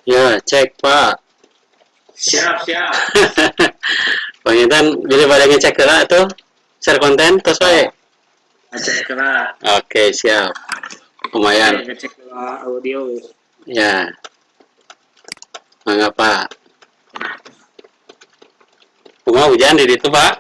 Ya, cek Pak. Siap, siap. Pengintan jadi pada ngecek lah tuh. Share konten terus wae. Ngecek lah. Oke, siap. Lumayan. Ngecek audio. Ya. Mangga Pak. Bunga hujan di situ Pak.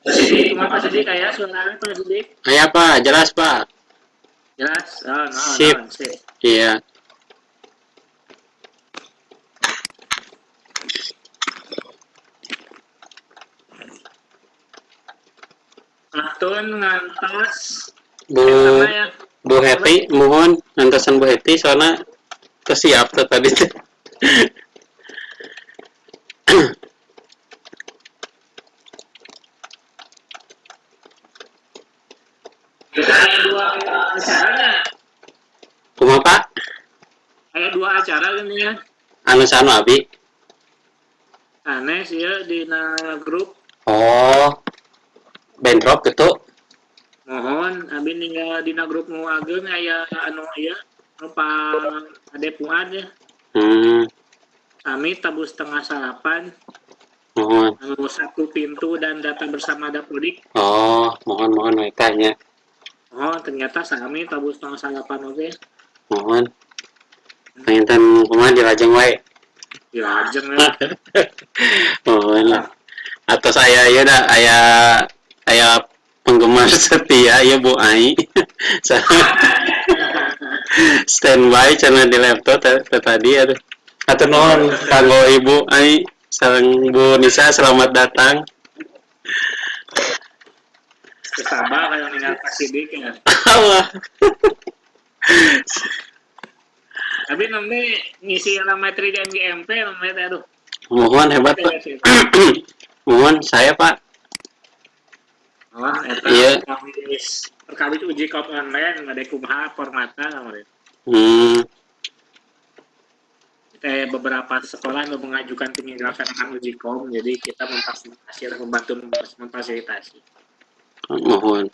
Sidik, kenapa sidik kayak suaranya Pak Sidik? Ayah Pak, jelas Pak. Jelas. Oh, no, Sip. no, sip. Iya. Atun ngantos Bu ya. Bu Heti, mohon ngantosan Bu Heti soalnya kesiap tuh tadi. Kita ada dua acaranya. Kumaha Pak? Ada dua acara gini ya. Anu sanu abi. Aneh sih ya di grup. Oh. Bentrok gitu. Mohon abi ninggal di grup nu ageng aya anu ieu rupa ade puan ya. Kami tabu 6:30. Mohon. Anu satu pintu dan data bersama Dapodik. Oh, mohon tanya. Oh, ternyata sami tabu 6:30 oke. Mohon. Penginten kumaha dilajeng wae. Dilajeng lah. Mohon lah. Atau saya ya dah aya penggemar setia ya Bu Ai. Standby channel di laptop tadi aduh. Atau nuhun kanggo Ibu Ai sareng Bu Nisa selamat datang. Sabar kayak ninggal Pasidik ya. Allah. Tapi nanti ngisi materi di MGMP namanya aduh. Mohon hebat Pak. Mohon saya Pak. Oh, eta iya. Perkali itu uji kom online nggak ada kumaha formatnya kemarin. Beberapa sekolah yang mengajukan penyelenggaraan uji kom, jadi kita membantu memfasilitasi. Mohon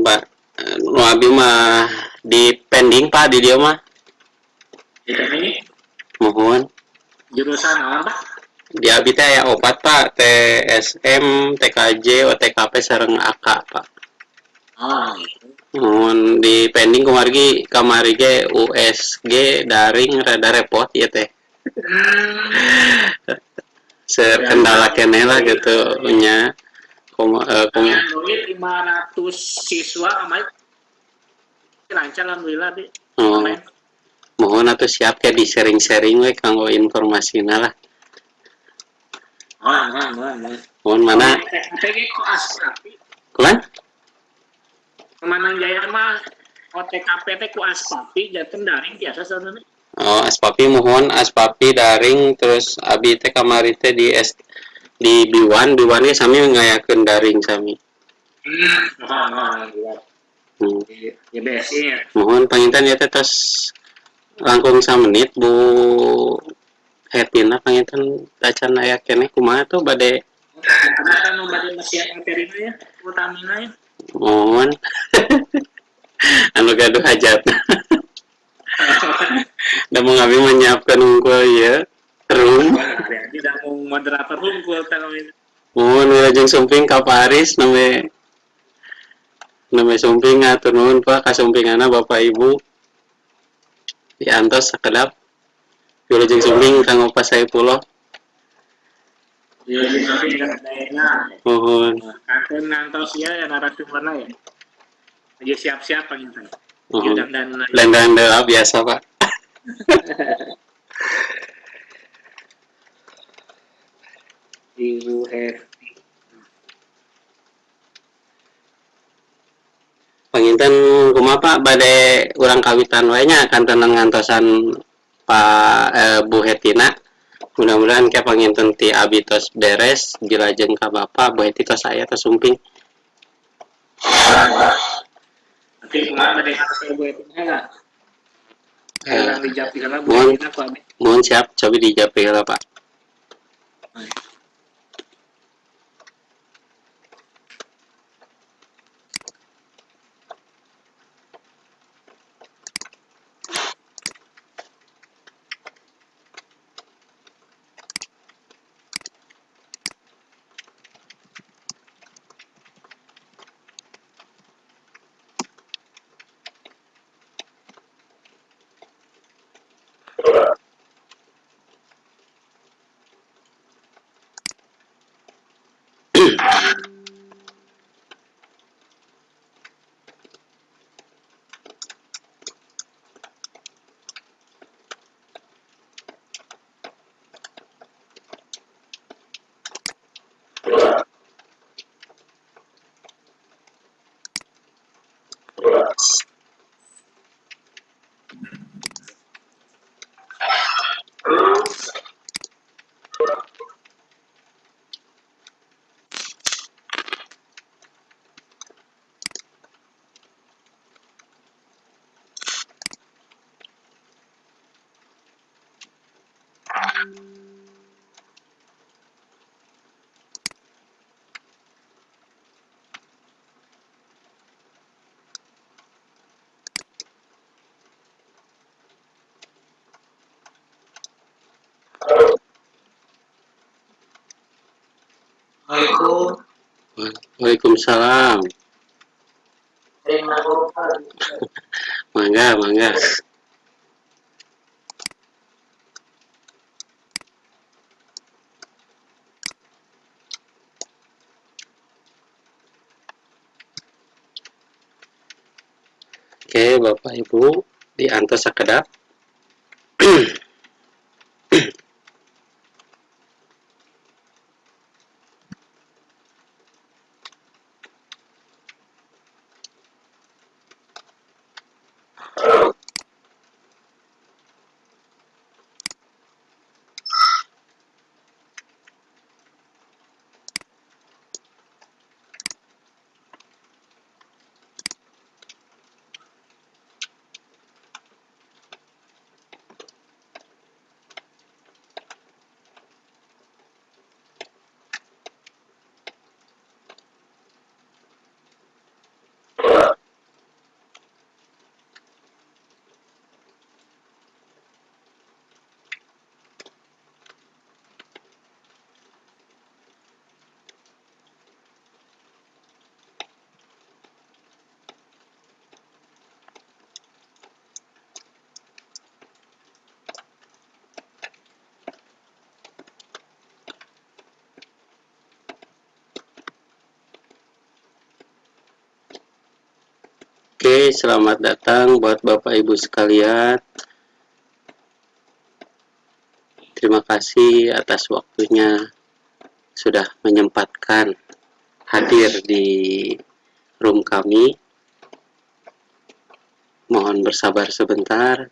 Pak. Nu abi mah di pending Pak di dia mah. Ini Mohon. jurusan apa Pak? Di abi teh aya opat Pak, TSM, TKJ, OTKP sareng AK Pak. Oh. Mohon di pending kamari ge USG daring rada repot ya teh. Sekendala kene lah gitu nya. 500 siswa amat lancar alhamdulillah Bi. Mohon atuh siap kayak di sharing-sharing we kanggo informasina lah. Mohon mana? TKP ku aspapi. Kulan? Kemanang Jaya mah OTKP teh ku aspapi janten daring biasa sebenarnya. Oh, aspapi mohon aspapi daring terus abi teh kamari teh di B1 ge sami ngayakeun daring sami. Ya biasanya. Mohon panginten ya teh tos langkung 1 menit Bu Hetina panginten tacan aya keneh kumaha tuh bade Kan bade masih materina ya, utamina ya. mohon. Anu gaduh hajat. Da mau ngabi menyiapkan unggul ya. Room. Tidak mau moderator unggul kalau ini. Mohon wilajeng sumping ka Paris name sumping ngatur nuhun Pak kasumpingana Bapak Ibu. Diantos sakedap. Wilajeng sumping kanggo Pak Saipullah. Ya, tapi kan daerah. Mohon. Kantor ngantos ya narasumberna ya. Aja siap-siap Panginten. Mohon. Dan Dan biasa Pak. Ibu Panginten kumaha Pak bade urang kawitan wae nya kantenan ngantosan Bu Hetina. Mudah-mudahan kayak panginten ti abi tos beres jilajeng ka Bapak Bu Heti tos saya tos sumping. nanti kumaha bade saya Bu Hetina lah. Kayak dijawab segala Bu Mohon, Hetina ku abi. mohon siap coba dijawab heula Pak. Waalaikumsalam. Mangga, mangga. Oke, Bapak Ibu, diantos sakedap. Oke, selamat datang buat Bapak Ibu sekalian. Terima kasih atas waktunya sudah menyempatkan hadir di room kami. Mohon bersabar sebentar.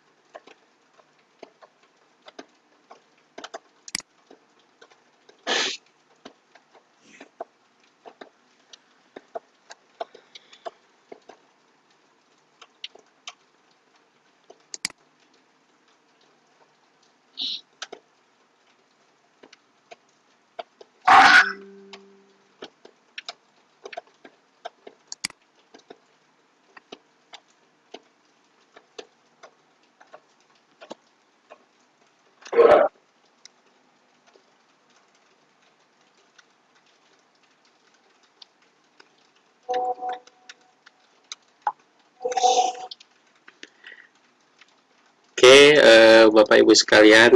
Oke, Bapak Ibu sekalian,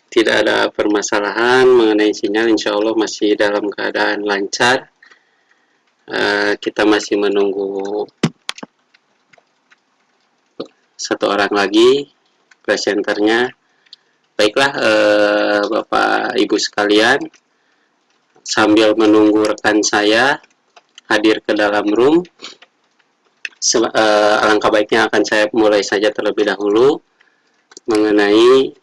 tidak ada permasalahan mengenai sinyal, insya Allah masih dalam keadaan lancar. Kita masih menunggu satu orang lagi presenternya. Baiklah, Bapak Ibu sekalian, sambil menunggu rekan saya hadir ke dalam room, alangkah baiknya akan saya mulai saja terlebih dahulu mengenai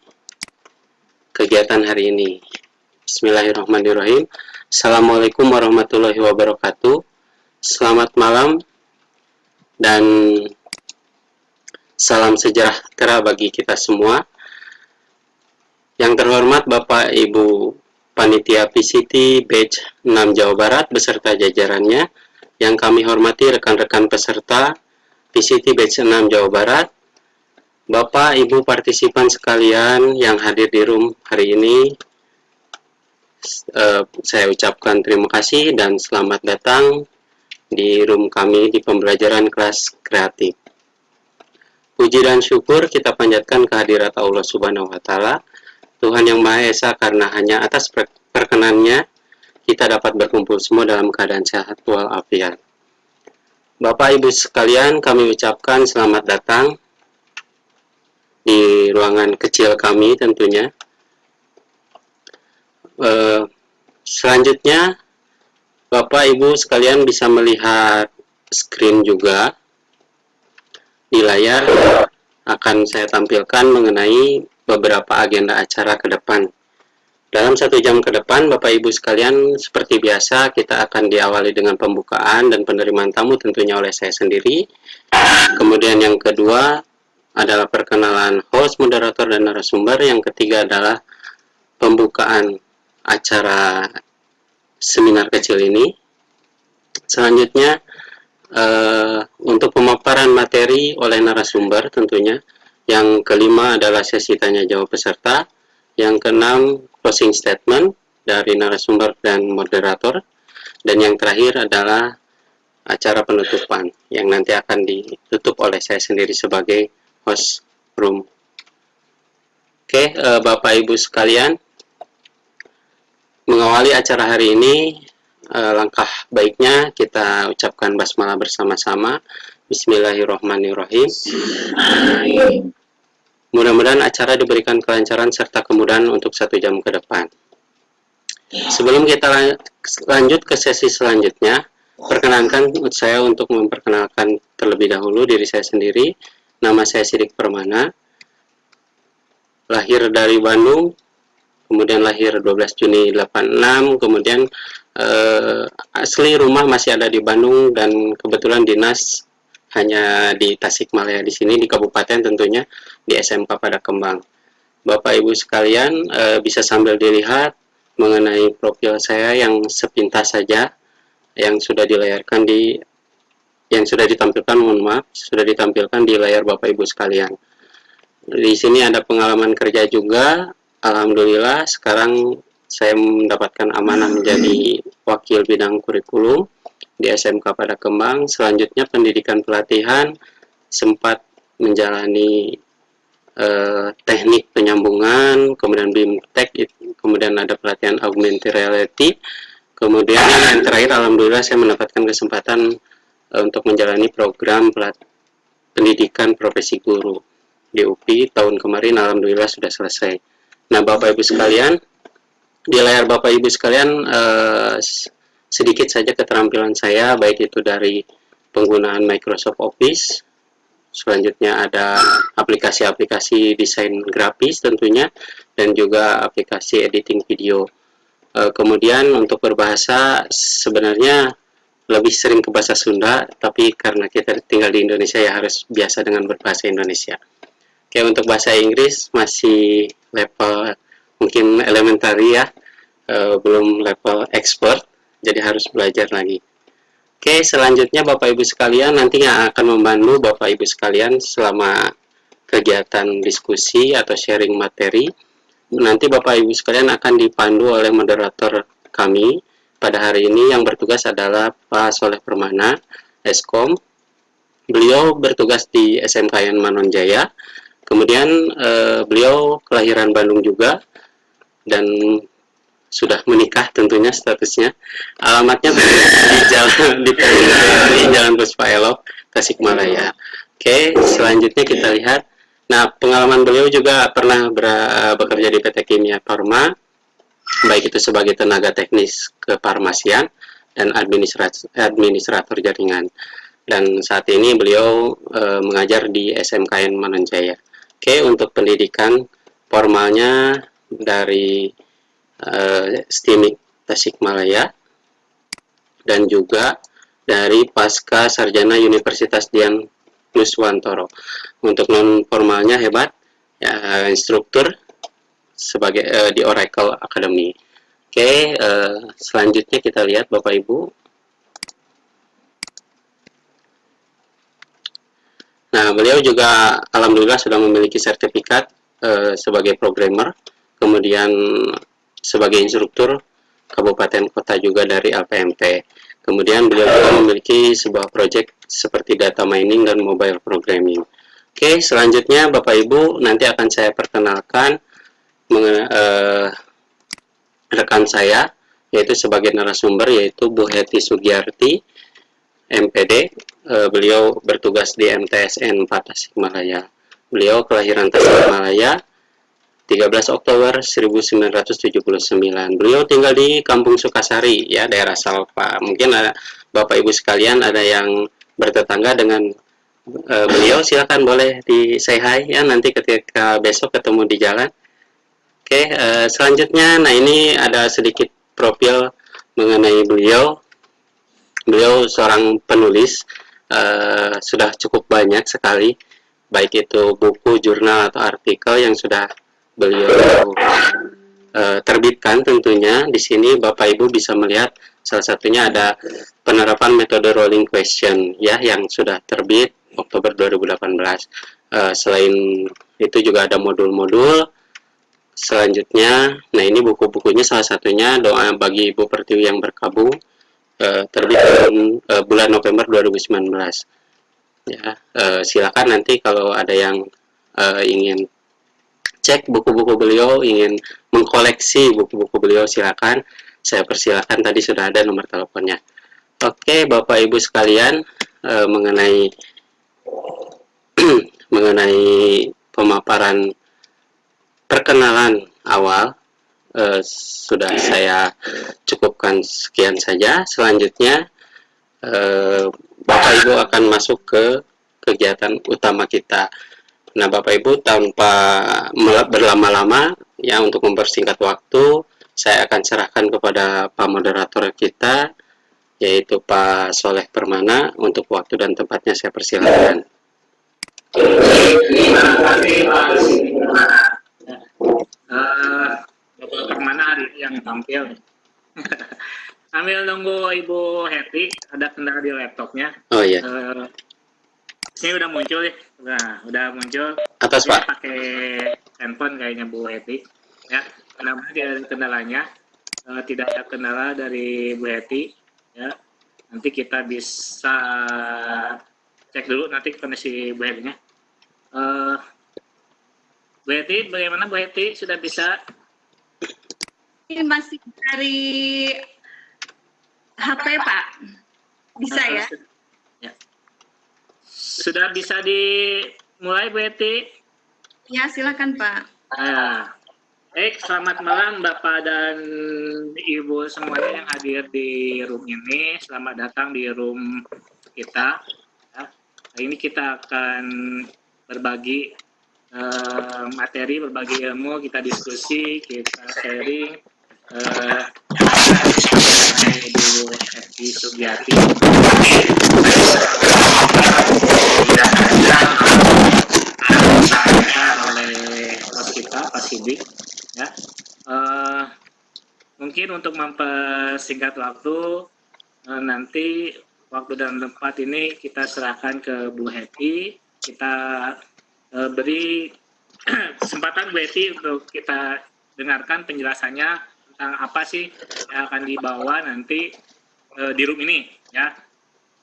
kegiatan hari ini. Bismillahirrahmanirrahim. Assalamualaikum warahmatullahi wabarakatuh. Selamat malam dan salam sejahtera bagi kita semua. Yang terhormat Bapak Ibu Panitia PCT Batch 6 Jawa Barat beserta jajarannya, yang kami hormati rekan-rekan peserta PCT Batch 6 Jawa Barat, Bapak Ibu partisipan sekalian yang hadir di room hari ini, saya ucapkan terima kasih dan selamat datang di room kami di pembelajaran kelas kreatif. Puji dan syukur kita panjatkan kehadirat Allah Subhanahu wa Ta'ala, Tuhan yang Maha Esa, karena hanya atas perkenannya kita dapat berkumpul semua dalam keadaan sehat walafiat. Bapak Ibu sekalian, kami ucapkan selamat datang di ruangan kecil kami tentunya. Selanjutnya, Bapak Ibu sekalian bisa melihat screen juga di layar. Akan saya tampilkan mengenai beberapa agenda acara ke depan. Dalam 1 jam ke depan, Bapak Ibu sekalian, seperti biasa kita akan diawali dengan pembukaan dan penerimaan tamu tentunya oleh saya sendiri. Kemudian yang kedua adalah perkenalan host, moderator, dan narasumber. Yang ketiga adalah pembukaan acara seminar kecil ini. Selanjutnya, untuk pemaparan materi oleh narasumber tentunya. Yang kelima adalah sesi tanya jawab peserta. Yang keenam, closing statement dari narasumber dan moderator. Dan yang terakhir adalah acara penutupan yang nanti akan ditutup oleh saya sendiri sebagai host room. Oke, Bapak Ibu sekalian, mengawali acara hari ini, langkah baiknya kita ucapkan basmalah bersama-sama. Bismillahirrahmanirrahim. Mudah-mudahan acara diberikan kelancaran serta kemudahan untuk 1 jam ke depan. Sebelum kita lanjut ke sesi selanjutnya, perkenankan saya untuk memperkenalkan terlebih dahulu diri saya sendiri. Nama saya Sidik Permana, lahir dari Bandung, kemudian lahir 12 Juni 86, kemudian asli rumah masih ada di Bandung dan kebetulan dinas hanya di Tasikmalaya di sini, di kabupaten tentunya, di SMK Pada Kembang. Bapak Ibu sekalian, bisa sambil dilihat mengenai profil saya yang sepintas saja, yang sudah dilayarkan yang sudah ditampilkan, mohon maaf, sudah ditampilkan di layar Bapak Ibu sekalian. Di sini ada pengalaman kerja juga, alhamdulillah sekarang saya mendapatkan amanah menjadi wakil bidang kurikulum di SMK Pada Kembang. Selanjutnya pendidikan pelatihan, sempat menjalani teknik penyambungan, kemudian BIMTEK, kemudian ada pelatihan augmented reality, kemudian yang terakhir alhamdulillah saya mendapatkan kesempatan untuk menjalani program pendidikan profesi guru di UPI tahun kemarin, alhamdulillah sudah selesai. Nah, Bapak Ibu sekalian, di layar Bapak Ibu sekalian sedikit saja keterampilan saya, baik itu dari penggunaan Microsoft Office, selanjutnya ada aplikasi-aplikasi desain grafis tentunya, dan juga aplikasi editing video. Kemudian untuk berbahasa sebenarnya lebih sering ke bahasa Sunda, tapi karena kita tinggal di Indonesia ya harus biasa dengan berbahasa Indonesia. Oke, untuk bahasa Inggris masih level mungkin elementary ya, belum level expert, jadi harus belajar lagi. Oke, selanjutnya Bapak Ibu sekalian, nantinya akan membantu Bapak Ibu sekalian selama kegiatan diskusi atau sharing materi. Nanti Bapak Ibu sekalian akan dipandu oleh moderator kami pada hari ini, yang bertugas adalah Pak Soleh Permana, Eskom. Beliau bertugas di SMKN Manonjaya. Kemudian beliau kelahiran Bandung juga dan sudah menikah tentunya statusnya. Alamatnya di Jalan Puspa Elok, Tasikmalaya. Oke, selanjutnya kita lihat. Nah, pengalaman beliau juga pernah bekerja di PT Kimia Farma, baik itu sebagai tenaga teknis kefarmasian dan administrator jaringan. Dan saat ini beliau mengajar di SMKN Mananjaya. Oke, untuk pendidikan formalnya dari STIMIK Tasikmalaya dan juga dari Pasca Sarjana Universitas Dian Nuswantoro. Untuk non formalnya hebat, ya, instruktur sebagai di Oracle Academy. Oke, selanjutnya kita lihat Bapak Ibu. Nah, beliau juga alhamdulillah sudah memiliki sertifikat sebagai programmer, kemudian sebagai instruktur kabupaten kota juga dari LPMT. Kemudian beliau juga memiliki sebuah proyek seperti data mining dan mobile programming. Oke, selanjutnya Bapak Ibu nanti akan saya perkenalkan rekan saya, yaitu sebagai narasumber, yaitu Bu Heti Sugiyarti, MPD. Beliau bertugas di MTSN 4 Tasikmalaya. Beliau kelahiran Tasikmalaya 13 Oktober 1979. Beliau tinggal di Kampung Sukasari, ya, daerah Salpa. Mungkin ada Bapak Ibu sekalian ada yang bertetangga dengan beliau, silakan boleh di say hi ya nanti ketika besok ketemu di jalan. Oke, selanjutnya, nah ini ada sedikit profil mengenai beliau. Beliau seorang penulis, sudah cukup banyak sekali, baik itu buku, jurnal, atau artikel yang sudah beliau terbitkan tentunya. Di sini Bapak Ibu bisa melihat salah satunya ada penerapan metode rolling question ya yang sudah terbit Oktober 2018. Selain itu juga ada modul-modul selanjutnya. Nah, ini buku-bukunya salah satunya Doa Bagi Ibu Pertiwi yang Berkabung, terbit bulan November 2019. Ya, silakan nanti kalau ada yang ingin cek buku-buku beliau, ingin mengkoleksi buku-buku beliau, silakan. Saya persilakan, tadi sudah ada nomor teleponnya. Oke, Bapak Ibu sekalian, mengenai mengenai pemaparan perkenalan awal sudah saya cukupkan sekian saja. Selanjutnya Bapak Ibu akan masuk ke kegiatan utama kita. Nah, Bapak Ibu, tanpa berlama-lama ya, untuk mempersingkat waktu, saya akan serahkan kepada Pak Moderator kita, yaitu Pak Soleh Permana. Untuk waktu dan tempatnya saya persilakan. Terima kasih Pak Bapak Permana hari yang tampil. Sambil nunggu Ibu Heti, ada kendala di laptopnya. Oh iya. Ini udah muncul ya, udah muncul. Atas Pak. Pakai handphone kayaknya Bu Heti. Ya, mudah-mudahan tidak ada kendalanya. Tidak ada kendala dari Bu Heti. Ya, nanti kita bisa cek dulu nanti kondisi Bu Heti-nya. Bu Heti, bagaimana Bu Heti? Sudah bisa? Ini masih dari HP Pak. Bisa ya? Ya. Sudah bisa dimulai Bu Heti? Ya, silakan Pak. Baik, selamat malam Bapak dan Ibu semuanya yang hadir di room ini. Selamat datang di room kita. Ya. Hari ini kita akan berbagi materi, berbagi ilmu, kita diskusi, kita sharing. Ibu Heti Sugiyarti oleh host kita Pak Sidik ya. Mungkin untuk mempersingkat waktu, nanti waktu dan tempat ini kita serahkan ke Bu Heti. Kita beri kesempatan Bu Heti untuk kita dengarkan penjelasannya tentang apa sih yang akan dibawa nanti di room ini ya.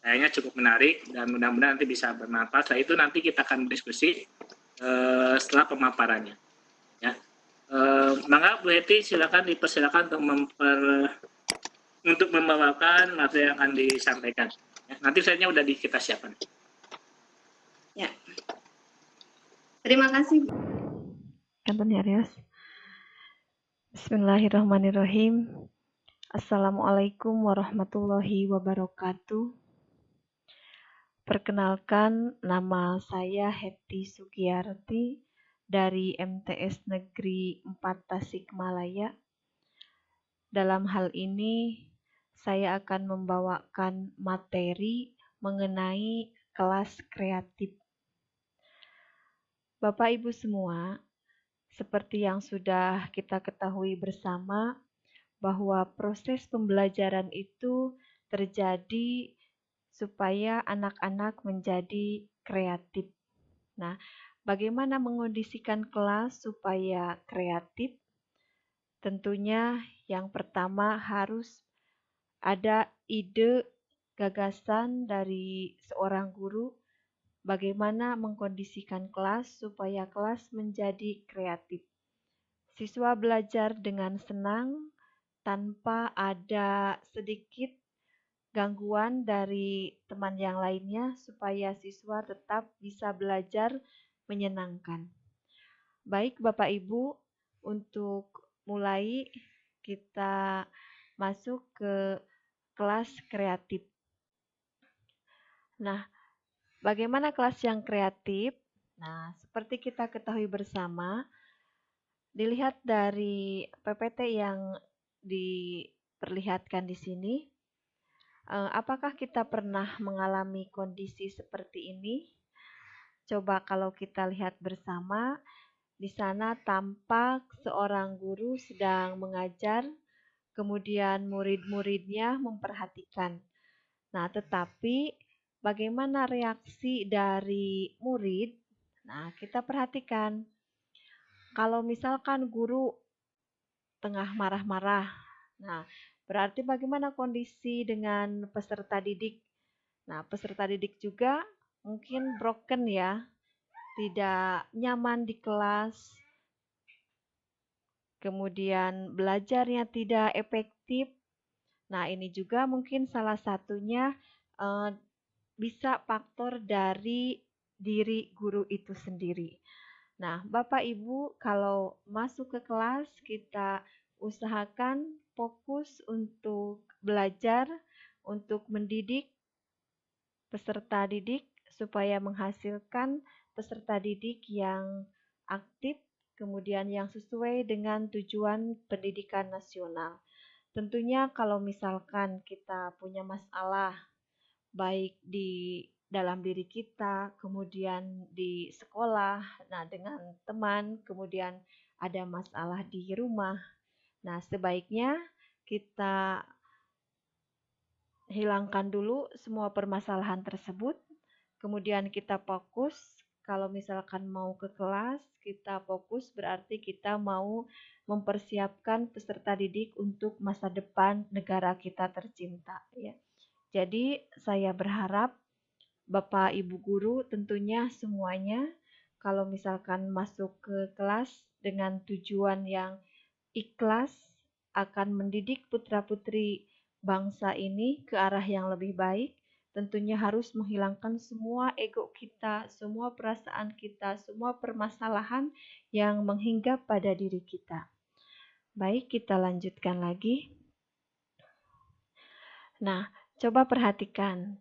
Kayaknya cukup menarik dan mudah-mudahan nanti bisa bermanfaat. Setelah itu nanti kita akan diskusi setelah pemaparannya ya. Mangga Bu Heti, silakan dipersilakan untuk membawakan materi yang akan disampaikan ya. Nanti slide-nya udah kita siapkan. Ya. Terima kasih. Kanten ya Rios. Bismillahirrahmanirrahim. Assalamualaikum warahmatullahi wabarakatuh. Perkenalkan, nama saya Hetty Sugiyarti dari MTS Negeri 4 Tasikmalaya. Dalam hal ini, saya akan membawakan materi mengenai kelas kreatif. Bapak Ibu semua, seperti yang sudah kita ketahui bersama, bahwa proses pembelajaran itu terjadi supaya anak-anak menjadi kreatif. Nah, bagaimana mengondisikan kelas supaya kreatif? Tentunya yang pertama harus ada ide, gagasan dari seorang guru bagaimana mengkondisikan kelas supaya kelas menjadi kreatif. Siswa belajar dengan senang tanpa ada sedikit gangguan dari teman yang lainnya supaya siswa tetap bisa belajar menyenangkan. Baik Bapak Ibu, untuk mulai kita masuk ke kelas kreatif. Nah, bagaimana kelas yang kreatif? Nah, seperti kita ketahui bersama, dilihat dari PPT yang diperlihatkan di sini, apakah kita pernah mengalami kondisi seperti ini? Coba kalau kita lihat bersama, di sana tampak seorang guru sedang mengajar, kemudian murid-muridnya memperhatikan. Nah, tetapi bagaimana reaksi dari murid? Nah, kita perhatikan. Kalau misalkan guru tengah marah-marah, nah, berarti bagaimana kondisi dengan peserta didik? Nah, peserta didik juga mungkin broken ya, tidak nyaman di kelas, kemudian belajarnya tidak efektif. Nah, ini juga mungkin salah satunya bisa faktor dari diri guru itu sendiri. Nah, Bapak Ibu, kalau masuk ke kelas, kita usahakan fokus untuk belajar, untuk mendidik peserta didik, supaya menghasilkan peserta didik yang aktif, kemudian yang sesuai dengan tujuan pendidikan nasional. Tentunya kalau misalkan kita punya masalah, baik di dalam diri kita, kemudian di sekolah, nah dengan teman, kemudian ada masalah di rumah. Nah, sebaiknya kita hilangkan dulu semua permasalahan tersebut, kemudian kita fokus. Kalau misalkan mau ke kelas, kita fokus berarti kita mau mempersiapkan peserta didik untuk masa depan negara kita tercinta, ya. Jadi saya berharap Bapak Ibu guru tentunya semuanya kalau misalkan masuk ke kelas dengan tujuan yang ikhlas akan mendidik putra-putri bangsa ini ke arah yang lebih baik, tentunya harus menghilangkan semua ego kita, semua perasaan kita, semua permasalahan yang menghinggap pada diri kita. Baik, kita lanjutkan lagi. Nah, coba perhatikan.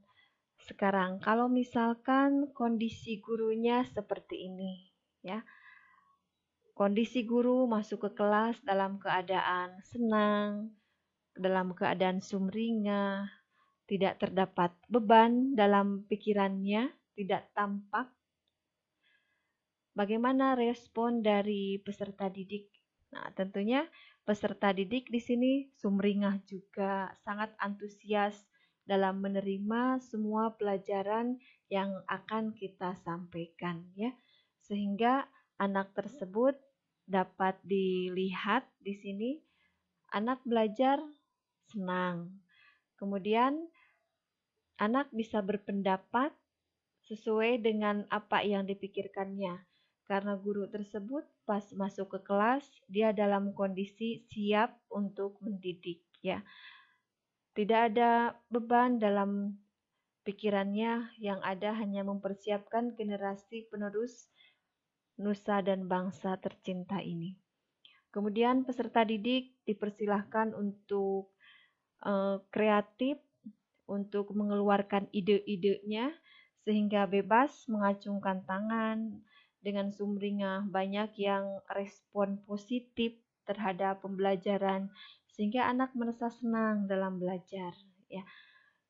Sekarang, kalau misalkan kondisi gurunya seperti ini, ya. Kondisi guru masuk ke kelas dalam keadaan senang, dalam keadaan sumringah, tidak terdapat beban dalam pikirannya, tidak tampak. Bagaimana respon dari peserta didik? Nah, tentunya peserta didik di sini sumringah juga, sangat antusias dalam menerima semua pelajaran yang akan kita sampaikan, ya. Sehingga anak tersebut dapat dilihat di sini, anak belajar senang. Kemudian anak bisa berpendapat sesuai dengan apa yang dipikirkannya. Karena guru tersebut pas masuk ke kelas, dia dalam kondisi siap untuk mendidik, ya. Tidak ada beban dalam pikirannya yang ada hanya mempersiapkan generasi penerus nusa dan bangsa tercinta ini. Kemudian peserta didik dipersilahkan untuk kreatif, untuk mengeluarkan ide-idenya sehingga bebas mengacungkan tangan dengan sumringah. Banyak yang respon positif terhadap pembelajaran sehingga anak merasa senang dalam belajar, ya.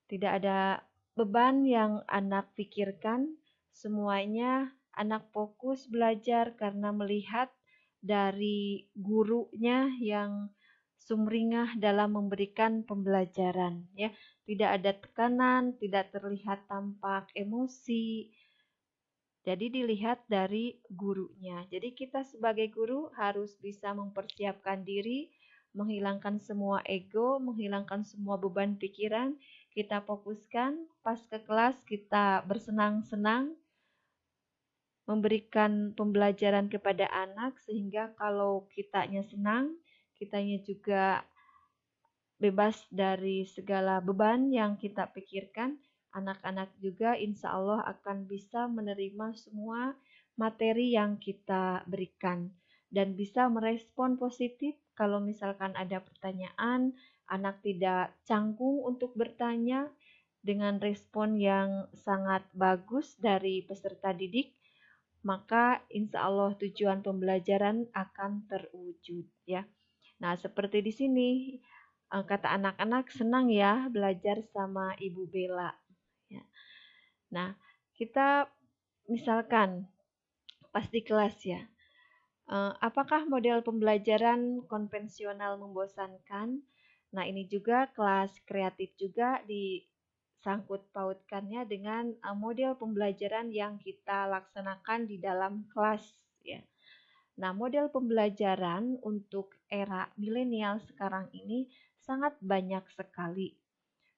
Tidak ada beban yang anak pikirkan, semuanya anak fokus belajar karena melihat dari gurunya yang sumringah dalam memberikan pembelajaran, ya. Tidak ada tekanan, tidak terlihat tampak emosi. Jadi dilihat dari gurunya. Jadi kita sebagai guru harus bisa mempersiapkan diri, menghilangkan semua ego, menghilangkan semua beban pikiran. Kita fokuskan, pas ke kelas kita bersenang-senang, memberikan pembelajaran kepada anak sehingga kalau kitanya senang, kitanya juga bebas dari segala beban yang kita pikirkan. Anak-anak juga insya Allah akan bisa menerima semua materi yang kita berikan dan bisa merespon positif kalau misalkan ada pertanyaan, anak tidak canggung untuk bertanya dengan respon yang sangat bagus dari peserta didik, maka insya Allah tujuan pembelajaran akan terwujud, ya. Nah, seperti di sini kata anak-anak senang ya belajar sama Ibu Bella, ya. Nah, kita misalkan pas di kelas ya, apakah model pembelajaran konvensional membosankan? Nah, ini juga kelas kreatif juga disangkut pautkannya dengan model pembelajaran yang kita laksanakan di dalam kelas, ya. Nah, model pembelajaran untuk era milenial sekarang ini sangat banyak sekali.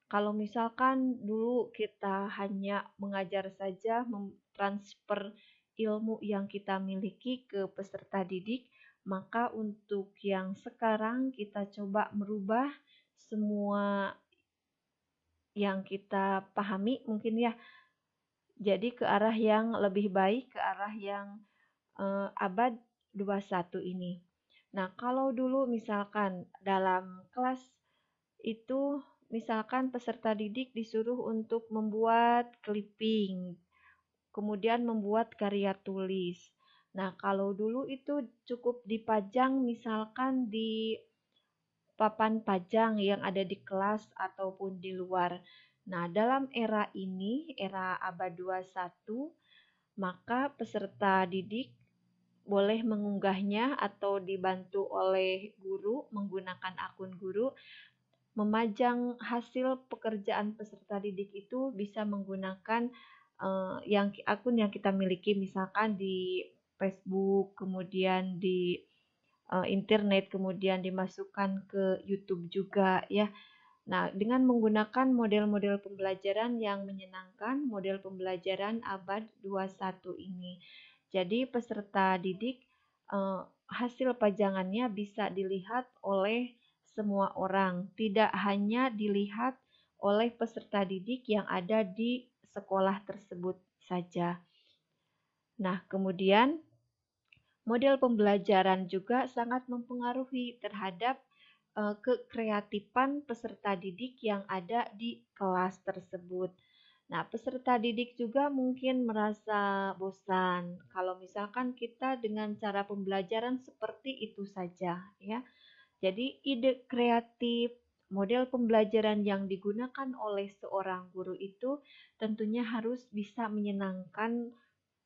Kalau misalkan dulu kita hanya mengajar saja, mentransfer ilmu yang kita miliki ke peserta didik, maka untuk yang sekarang kita coba merubah semua yang kita pahami mungkin ya. Jadi ke arah yang lebih baik, ke arah yang abad 21 ini. Nah, kalau dulu misalkan dalam kelas itu misalkan peserta didik disuruh untuk membuat clipping, kemudian membuat karya tulis. Nah, kalau dulu itu cukup dipajang misalkan di papan pajang yang ada di kelas ataupun di luar. Nah, dalam era ini, era abad 21, maka peserta didik boleh mengunggahnya atau dibantu oleh guru menggunakan akun guru. Memajang hasil pekerjaan peserta didik itu bisa menggunakan akun yang kita miliki, misalkan di Facebook, kemudian di internet, kemudian dimasukkan ke YouTube juga, ya. Nah, dengan menggunakan model-model pembelajaran yang menyenangkan, model pembelajaran abad 21 ini. Jadi peserta didik hasil pajangannya bisa dilihat oleh semua orang, tidak hanya dilihat oleh peserta didik yang ada di sekolah tersebut saja. Nah, kemudian model pembelajaran juga sangat mempengaruhi terhadap kekreatifan peserta didik yang ada di kelas tersebut. Nah, peserta didik juga mungkin merasa bosan kalau misalkan kita dengan cara pembelajaran seperti itu saja, ya. Jadi ide kreatif, model pembelajaran yang digunakan oleh seorang guru itu tentunya harus bisa menyenangkan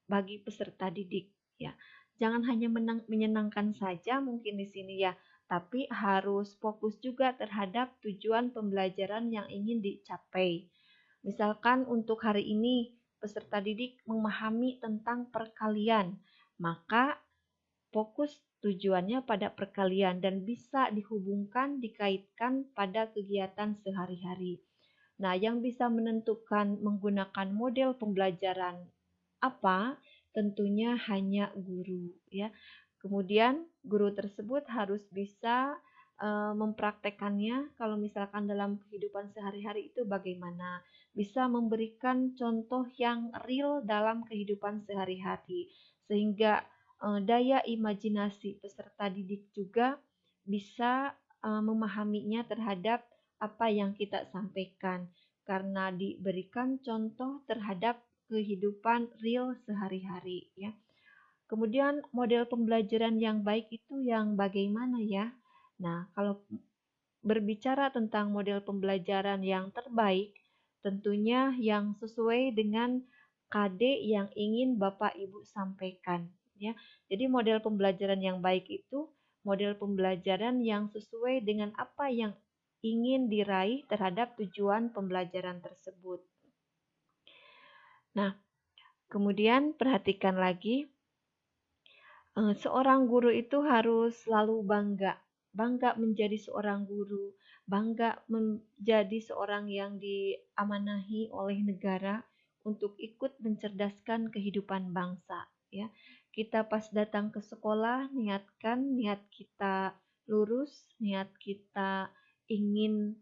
bagi peserta didik, ya. Jangan hanya menyenangkan saja mungkin di sini ya, tapi harus fokus juga terhadap tujuan pembelajaran yang ingin dicapai. Misalkan untuk hari ini peserta didik memahami tentang perkalian, maka fokus tujuannya pada perkalian dan bisa dihubungkan, dikaitkan pada kegiatan sehari-hari. Nah, yang bisa menentukan menggunakan model pembelajaran apa, tentunya hanya guru, ya. Kemudian guru tersebut harus bisa mempraktekannya kalau misalkan dalam kehidupan sehari-hari itu bagaimana. Bisa memberikan contoh yang real dalam kehidupan sehari-hari. Sehingga daya imajinasi peserta didik juga bisa memahaminya terhadap apa yang kita sampaikan. Karena diberikan contoh terhadap kehidupan real sehari-hari ya. Kemudian model pembelajaran yang baik itu yang bagaimana ya? Nah, kalau berbicara tentang model pembelajaran yang terbaik, tentunya yang sesuai dengan KD yang ingin Bapak Ibu sampaikan ya. Jadi model pembelajaran yang baik itu model pembelajaran yang sesuai dengan apa yang ingin diraih terhadap tujuan pembelajaran tersebut. Nah, kemudian perhatikan lagi, seorang guru itu harus selalu bangga menjadi seorang guru, bangga menjadi seorang yang diamanahi oleh negara untuk ikut mencerdaskan kehidupan bangsa. Ya, kita pas datang ke sekolah niat kita lurus, niat kita ingin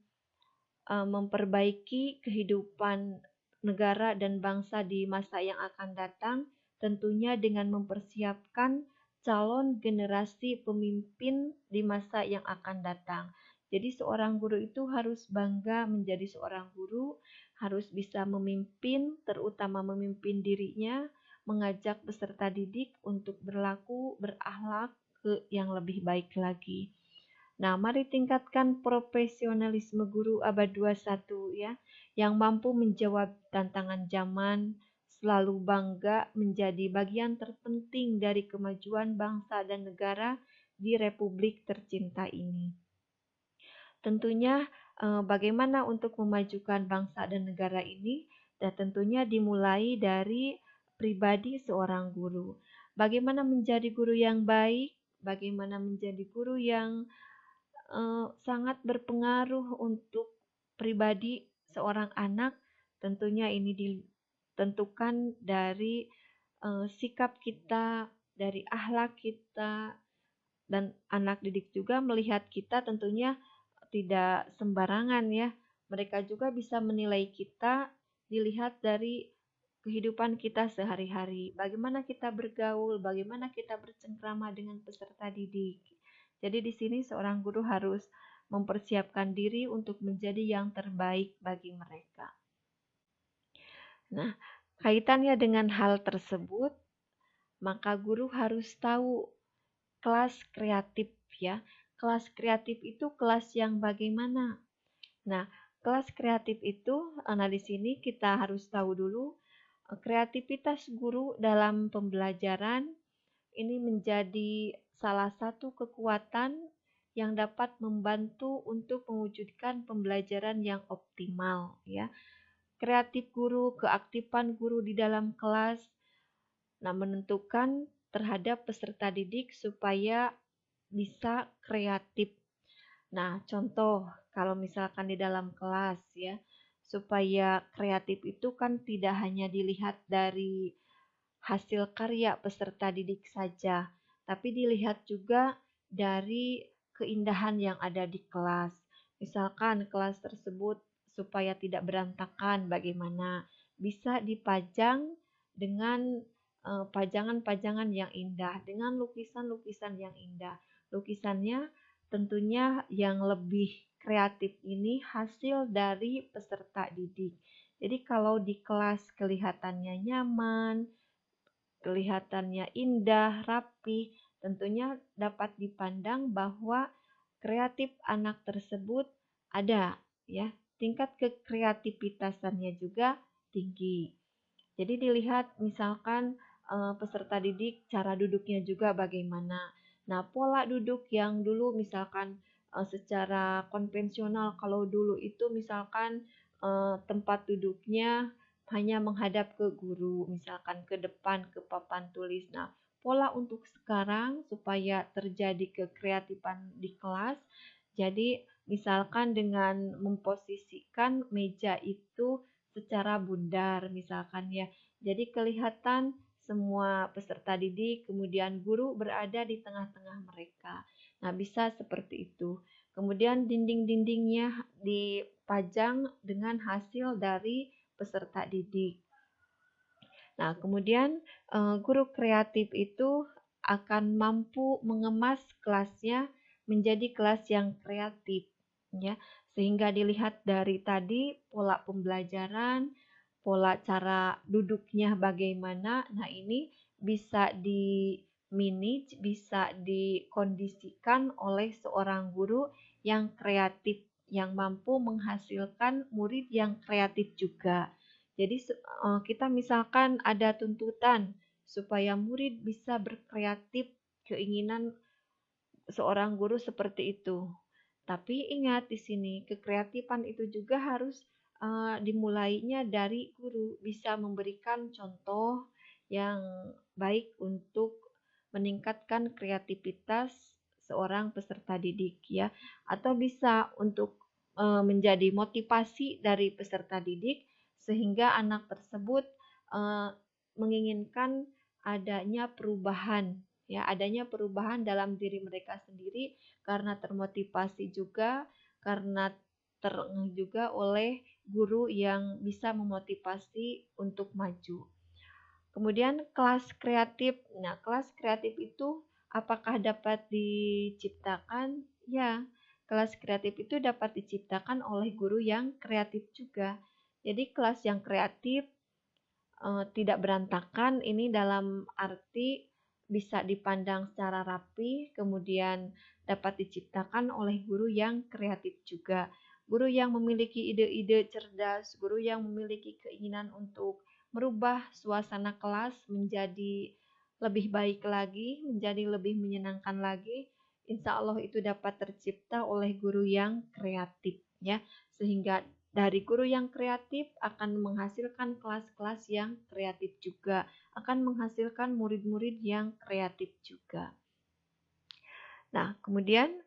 memperbaiki kehidupan negara dan bangsa di masa yang akan datang, tentunya dengan mempersiapkan calon generasi pemimpin di masa yang akan datang. Jadi seorang guru itu harus bangga menjadi seorang guru, harus bisa memimpin, terutama memimpin dirinya, mengajak peserta didik untuk berlaku, berakhlak ke yang lebih baik lagi. Nah, mari tingkatkan profesionalisme guru abad 21 ya, yang mampu menjawab tantangan zaman, selalu bangga menjadi bagian terpenting dari kemajuan bangsa dan negara di Republik tercinta ini. Tentunya bagaimana untuk memajukan bangsa dan negara ini? Dan tentunya dimulai dari pribadi seorang guru. Bagaimana menjadi guru yang baik? Bagaimana menjadi guru yang sangat berpengaruh untuk pribadi seorang anak. Tentunya ini ditentukan dari sikap kita, dari akhlak kita, dan anak didik juga melihat kita tentunya tidak sembarangan ya. Mereka juga bisa menilai kita dilihat dari kehidupan kita sehari-hari. Bagaimana kita bergaul, bagaimana kita bercengkrama dengan peserta didik. Jadi di sini seorang guru harus mempersiapkan diri untuk menjadi yang terbaik bagi mereka. Nah, kaitannya dengan hal tersebut, maka guru harus tahu kelas kreatif ya. Kelas kreatif itu kelas yang bagaimana? Nah, kelas kreatif itu, di sini kita harus tahu dulu kreativitas guru dalam pembelajaran ini menjadi salah satu kekuatan yang dapat membantu untuk mewujudkan pembelajaran yang optimal ya. Kreatif guru, keaktifan guru di dalam kelas menentukan terhadap peserta didik supaya bisa kreatif. Nah, contoh kalau misalkan di dalam kelas ya, supaya kreatif itu kan tidak hanya dilihat dari hasil karya peserta didik saja, tapi dilihat juga dari keindahan yang ada di kelas. Misalkan kelas tersebut supaya tidak berantakan, bagaimana? Bisa dipajang dengan pajangan-pajangan yang indah, dengan lukisan-lukisan yang indah. Lukisannya tentunya yang lebih kreatif ini hasil dari peserta didik. Jadi kalau di kelas kelihatannya nyaman, kelihatannya indah, rapi, tentunya dapat dipandang bahwa kreatif anak tersebut ada ya. Tingkat kekreativitasannya juga tinggi. Jadi dilihat misalkan peserta didik cara duduknya juga bagaimana. Nah, pola duduk yang dulu misalkan secara konvensional kalau dulu itu misalkan tempat duduknya hanya menghadap ke guru, misalkan ke depan ke papan tulis. Nah, pola untuk sekarang supaya terjadi kekreatifan di kelas. Jadi, misalkan dengan memposisikan meja itu secara bundar misalkan ya. Jadi kelihatan semua peserta didik, kemudian guru berada di tengah-tengah mereka. Nah, bisa seperti itu. Kemudian dinding-dindingnya dipajang dengan hasil dari peserta didik. Nah, kemudian guru kreatif itu akan mampu mengemas kelasnya menjadi kelas yang kreatif, ya, sehingga dilihat dari tadi pola pembelajaran, pola cara duduknya bagaimana. Nah, ini bisa di-manage, bisa dikondisikan oleh seorang guru yang kreatif, yang mampu menghasilkan murid yang kreatif juga. Jadi kita misalkan ada tuntutan supaya murid bisa berkreatif, keinginan seorang guru seperti itu. Tapi ingat di sini kekreatifan itu juga harus dimulainya dari guru, bisa memberikan contoh yang baik untuk meningkatkan kreativitas seorang peserta didik, ya, atau bisa untuk menjadi motivasi dari peserta didik sehingga anak tersebut menginginkan adanya perubahan, ya, adanya perubahan dalam diri mereka sendiri karena termotivasi juga, karena juga oleh guru yang bisa memotivasi untuk maju. Kemudian kelas kreatif. Nah, kelas kreatif itu apakah dapat diciptakan? Ya, kelas kreatif itu dapat diciptakan oleh guru yang kreatif juga. Jadi kelas yang kreatif tidak berantakan ini dalam arti bisa dipandang secara rapi, kemudian dapat diciptakan oleh guru yang kreatif juga. Guru yang memiliki ide-ide cerdas, guru yang memiliki keinginan untuk merubah suasana kelas menjadi lebih baik lagi, menjadi lebih menyenangkan lagi. Insya Allah itu dapat tercipta oleh guru yang kreatif, ya, sehingga dari guru yang kreatif akan menghasilkan kelas-kelas yang kreatif juga, akan menghasilkan murid-murid yang kreatif juga. Nah, kemudian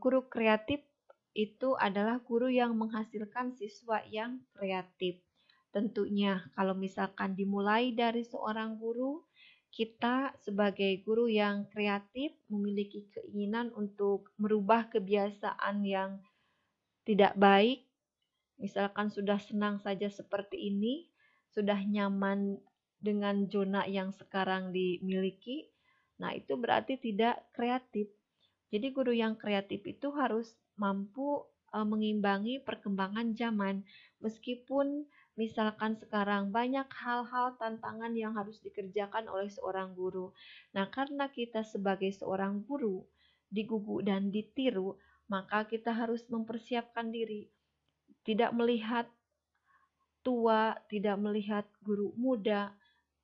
guru kreatif itu adalah guru yang menghasilkan siswa yang kreatif. Tentunya kalau misalkan dimulai dari seorang guru, kita sebagai guru yang kreatif memiliki keinginan untuk merubah kebiasaan yang tidak baik. Misalkan sudah senang saja seperti ini, sudah nyaman dengan zona yang sekarang dimiliki, nah itu berarti tidak kreatif. Jadi guru yang kreatif itu harus mampu mengimbangi perkembangan zaman. Meskipun misalkan sekarang banyak hal-hal tantangan yang harus dikerjakan oleh seorang guru. Nah, karena kita sebagai seorang guru digugu dan ditiru, maka kita harus mempersiapkan diri. Tidak melihat tua, tidak melihat guru muda.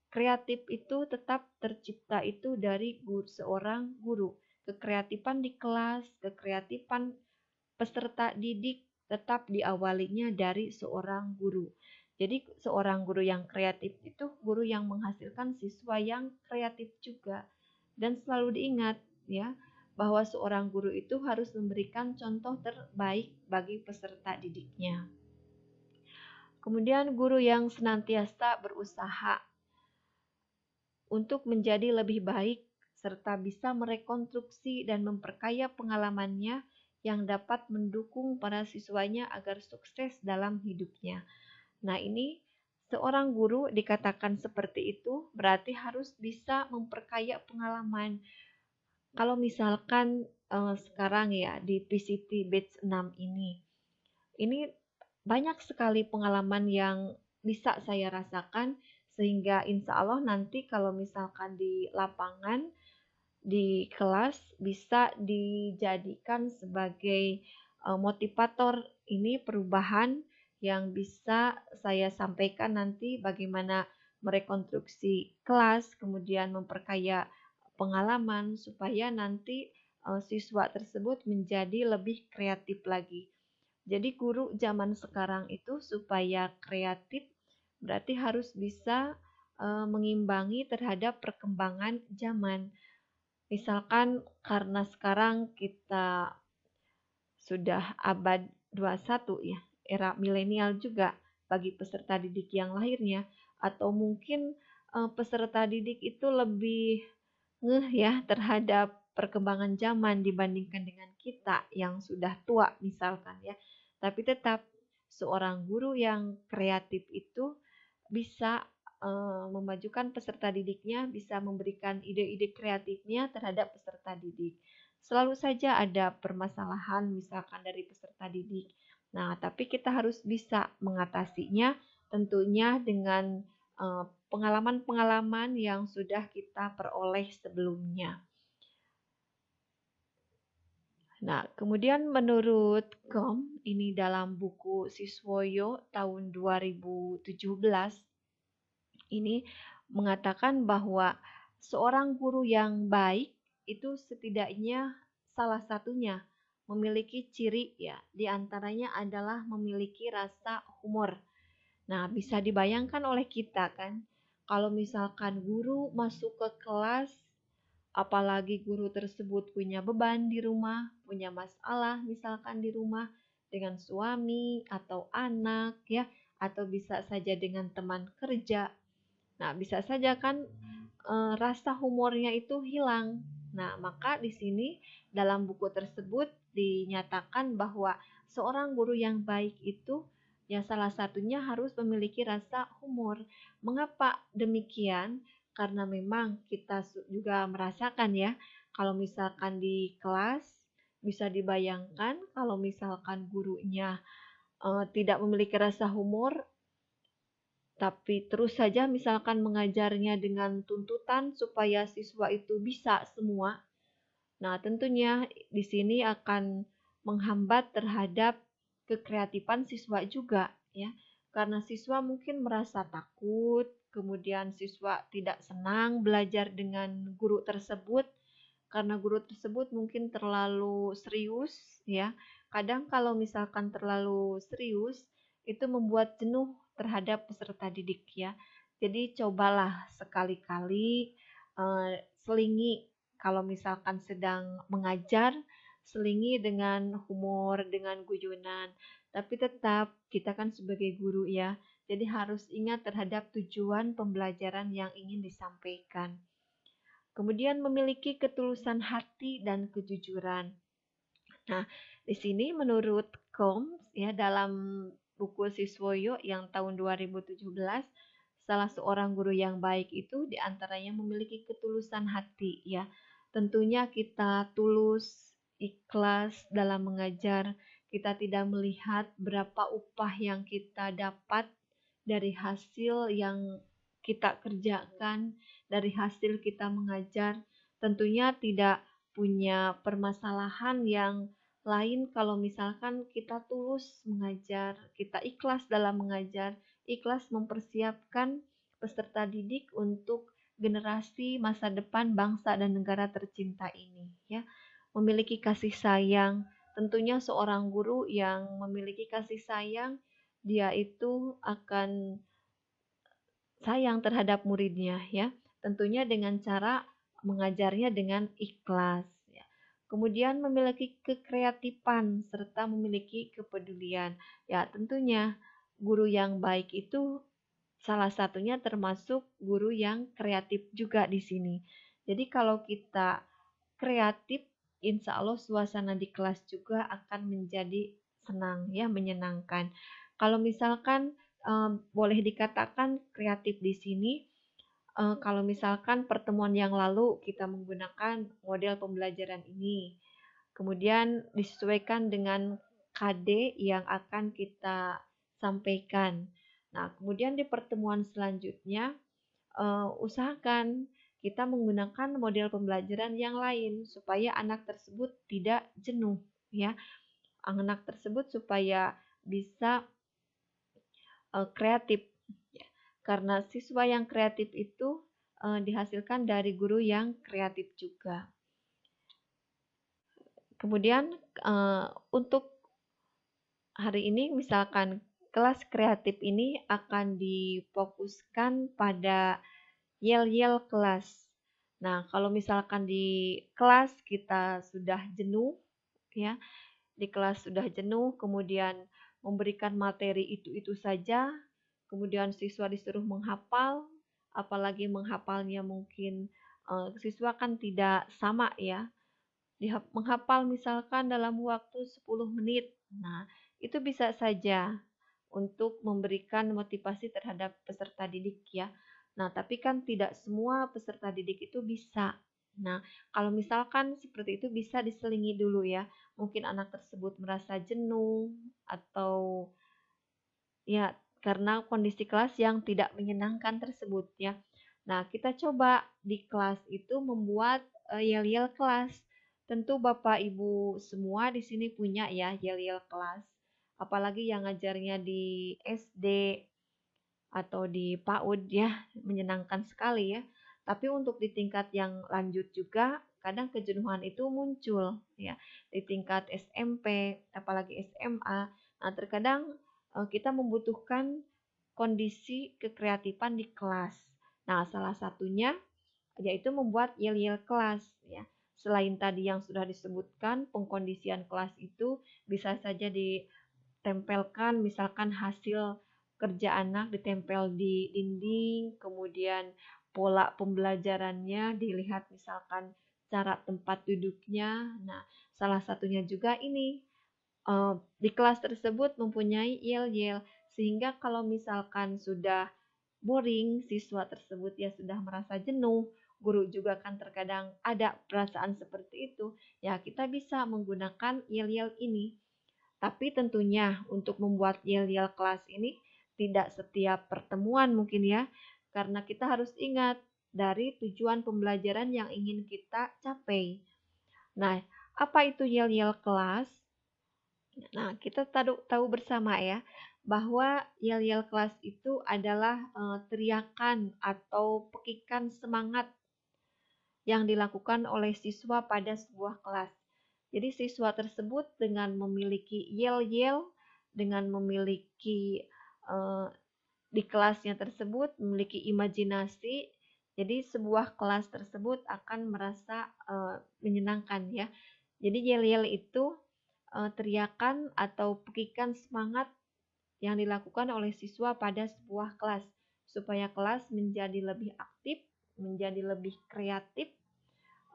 Kreatif itu tetap tercipta itu dari seorang guru. Kekreatifan di kelas, kekreatifan peserta didik tetap diawalinya dari seorang guru. Jadi seorang guru yang kreatif itu guru yang menghasilkan siswa yang kreatif juga. Dan selalu diingat, ya, bahwa seorang guru itu harus memberikan contoh terbaik bagi peserta didiknya. Kemudian guru yang senantiasa berusaha untuk menjadi lebih baik serta bisa merekonstruksi dan memperkaya pengalamannya yang dapat mendukung para siswanya agar sukses dalam hidupnya. Nah, ini seorang guru dikatakan seperti itu berarti harus bisa memperkaya pengalaman. Kalau misalkan sekarang ya di PCT Batch 6 ini banyak sekali pengalaman yang bisa saya rasakan sehingga insya Allah nanti kalau misalkan di lapangan, di kelas bisa dijadikan sebagai motivator ini perubahan yang bisa saya sampaikan nanti bagaimana merekonstruksi kelas, kemudian memperkaya pengalaman supaya nanti siswa tersebut menjadi lebih kreatif lagi. Jadi guru zaman sekarang itu supaya kreatif berarti harus bisa mengimbangi terhadap perkembangan zaman. Misalkan karena sekarang kita sudah abad 21 ya, era milenial juga bagi peserta didik yang lahirnya, atau mungkin peserta didik itu lebih ngeh ya terhadap perkembangan zaman dibandingkan dengan kita yang sudah tua misalkan ya. Tapi tetap seorang guru yang kreatif itu bisa memajukan peserta didiknya, bisa memberikan ide-ide kreatifnya terhadap peserta didik. Selalu saja ada permasalahan misalkan dari peserta didik. Nah, tapi kita harus bisa mengatasinya tentunya dengan pengalaman-pengalaman yang sudah kita peroleh sebelumnya. Nah, kemudian menurut Kom, ini dalam buku Siswoyo tahun 2017, ini mengatakan bahwa seorang guru yang baik itu setidaknya salah satunya memiliki ciri ya, diantaranya adalah memiliki rasa humor. Nah, bisa dibayangkan oleh kita kan, kalau misalkan guru masuk ke kelas, apalagi guru tersebut punya beban di rumah, punya masalah misalkan di rumah dengan suami atau anak ya, atau bisa saja dengan teman kerja. Nah, bisa saja kan rasa humornya itu hilang. Nah, maka di sini dalam buku tersebut dinyatakan bahwa seorang guru yang baik itu ya salah satunya harus memiliki rasa humor. Mengapa demikian? Karena memang kita juga merasakan ya, kalau misalkan di kelas bisa dibayangkan kalau misalkan gurunya tidak memiliki rasa humor, tapi terus saja misalkan mengajarnya dengan tuntutan supaya siswa itu bisa semua. Nah, tentunya di sini akan menghambat terhadap kekreatifan siswa juga ya. Karena siswa mungkin merasa takut, kemudian siswa tidak senang belajar dengan guru tersebut karena guru tersebut mungkin terlalu serius ya. Kadang kalau misalkan terlalu serius itu membuat jenuh terhadap peserta didik ya. Jadi cobalah sekali-kali selingi kalau misalkan sedang mengajar, selingi dengan humor, dengan guyonan. Tapi tetap kita kan sebagai guru ya, jadi harus ingat terhadap tujuan pembelajaran yang ingin disampaikan. Kemudian memiliki ketulusan hati dan kejujuran. Nah, di sini menurut Combs ya dalam buku Siswoyo yang tahun 2017, salah seorang guru yang baik itu diantaranya memiliki ketulusan hati ya. Tentunya kita tulus, ikhlas dalam mengajar. Kita tidak melihat berapa upah yang kita dapat dari hasil yang kita kerjakan, dari hasil kita mengajar. Tentunya tidak punya permasalahan yang lain kalau misalkan kita tulus mengajar, kita ikhlas dalam mengajar, ikhlas mempersiapkan peserta didik untuk generasi masa depan bangsa dan negara tercinta ini ya. Memiliki kasih sayang, tentunya seorang guru yang memiliki kasih sayang, dia itu akan sayang terhadap muridnya ya. Tentunya dengan cara mengajarnya dengan ikhlas ya. Kemudian memiliki kekreatifan serta memiliki kepedulian. Ya, tentunya guru yang baik itu salah satunya termasuk guru yang kreatif juga di sini. Jadi kalau kita kreatif, insya Allah suasana di kelas juga akan menjadi senang ya, menyenangkan. Kalau misalkan boleh dikatakan kreatif di sini, kalau misalkan pertemuan yang lalu kita menggunakan model pembelajaran ini, kemudian disesuaikan dengan KD yang akan kita sampaikan. Nah, kemudian di pertemuan selanjutnya, usahakan kita menggunakan model pembelajaran yang lain supaya anak tersebut tidak jenuh ya. Anak tersebut supaya bisa kreatif ya. Karena siswa yang kreatif itu dihasilkan dari guru yang kreatif juga. Kemudian untuk hari ini misalkan kelas kreatif ini akan difokuskan pada yel-yel kelas. Nah, kalau misalkan di kelas kita sudah jenuh ya, di kelas sudah jenuh, kemudian memberikan materi itu saja, kemudian siswa disuruh menghafal, apalagi menghafalnya mungkin siswa kan tidak sama ya. menghafal misalkan dalam waktu 10 menit. Nah, itu bisa saja untuk memberikan motivasi terhadap peserta didik ya. Nah, tapi kan tidak semua peserta didik itu bisa. Nah, kalau misalkan seperti itu bisa diselingi dulu ya. Mungkin anak tersebut merasa jenuh atau ya karena kondisi kelas yang tidak menyenangkan tersebut ya. Nah, kita coba di kelas itu membuat yel-yel kelas. Tentu Bapak Ibu semua di sini punya ya yel-yel kelas. Apalagi yang ngajarnya di SD atau di PAUD ya, menyenangkan sekali ya. Tapi untuk di tingkat yang lanjut juga kadang kejenuhan itu muncul ya. Di tingkat SMP, apalagi SMA. Nah, terkadang kita membutuhkan kondisi kekreatifan di kelas. Nah, salah satunya yaitu membuat yel-yel kelas ya. Selain tadi yang sudah disebutkan, pengkondisian kelas itu bisa saja ditempelkan misalkan hasil kerja anak ditempel di dinding, kemudian pola pembelajarannya dilihat misalkan cara tempat duduknya. Nah, salah satunya juga ini di kelas tersebut mempunyai yel-yel sehingga kalau misalkan sudah boring, siswa tersebut ya sudah merasa jenuh, guru juga kan terkadang ada perasaan seperti itu, ya kita bisa menggunakan yel-yel ini. Tapi tentunya untuk membuat yel-yel kelas ini tidak setiap pertemuan mungkin ya, karena kita harus ingat dari tujuan pembelajaran yang ingin kita capai. Nah, apa itu yel-yel kelas? Nah, kita tahu bersama ya bahwa yel-yel kelas itu adalah teriakan atau pekikan semangat yang dilakukan oleh siswa pada sebuah kelas. Jadi siswa tersebut dengan memiliki yel-yel, dengan memiliki di kelasnya tersebut memiliki imajinasi, jadi sebuah kelas tersebut akan merasa menyenangkan ya. Jadi yel-yel itu teriakan atau pekikan semangat yang dilakukan oleh siswa pada sebuah kelas supaya kelas menjadi lebih aktif, menjadi lebih kreatif,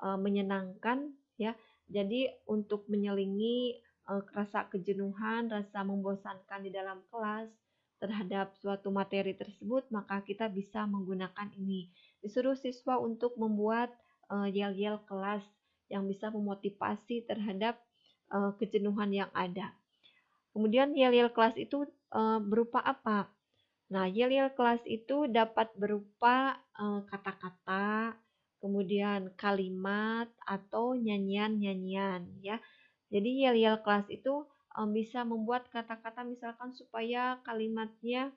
menyenangkan ya. Jadi untuk menyelingi rasa kejenuhan, rasa membosankan di dalam kelas terhadap suatu materi tersebut, maka kita bisa menggunakan ini. Disuruh siswa untuk membuat yel-yel kelas yang bisa memotivasi terhadap kejenuhan yang ada. Kemudian yel-yel kelas itu berupa apa? Nah, yel-yel kelas itu dapat berupa kata-kata, kemudian kalimat atau nyanyian-nyanyian ya. Jadi yel-yel kelas itu bisa membuat kata-kata misalkan supaya kalimatnya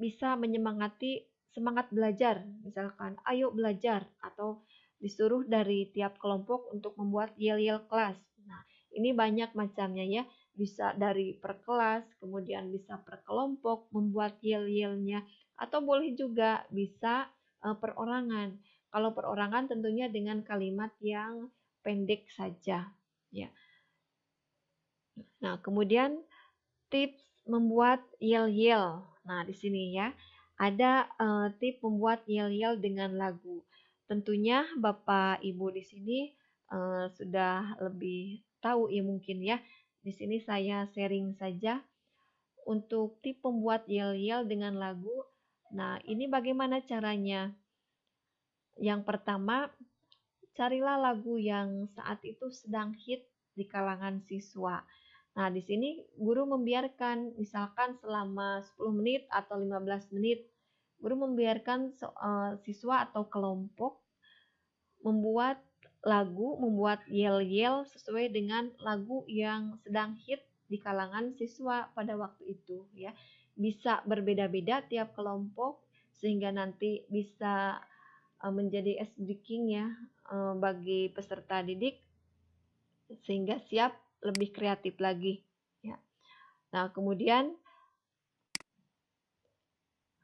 bisa menyemangati semangat belajar, misalkan ayo belajar atau disuruh dari tiap kelompok untuk membuat yel-yel kelas. Nah, ini banyak macamnya ya. Bisa dari per kelas, kemudian bisa per kelompok membuat yel-yelnya atau boleh juga bisa perorangan. Kalau perorangan tentunya dengan kalimat yang pendek saja ya. Nah, kemudian tips membuat yel-yel. Nah, di sini ya, ada tips membuat yel-yel dengan lagu. Tentunya Bapak Ibu di sini sudah lebih tahu ya mungkin ya. Di sini saya sharing saja untuk tips membuat yel-yel dengan lagu. Nah, ini bagaimana caranya? Yang pertama, carilah lagu yang saat itu sedang hit di kalangan siswa. Nah, di sini guru membiarkan misalkan selama 10 menit atau 15 menit, guru membiarkan siswa atau kelompok membuat lagu, membuat yel-yel sesuai dengan lagu yang sedang hit di kalangan siswa pada waktu itu ya. Bisa berbeda-beda tiap kelompok sehingga nanti bisa menjadi ice breaking ya bagi peserta didik sehingga siap lebih kreatif lagi ya. Nah, kemudian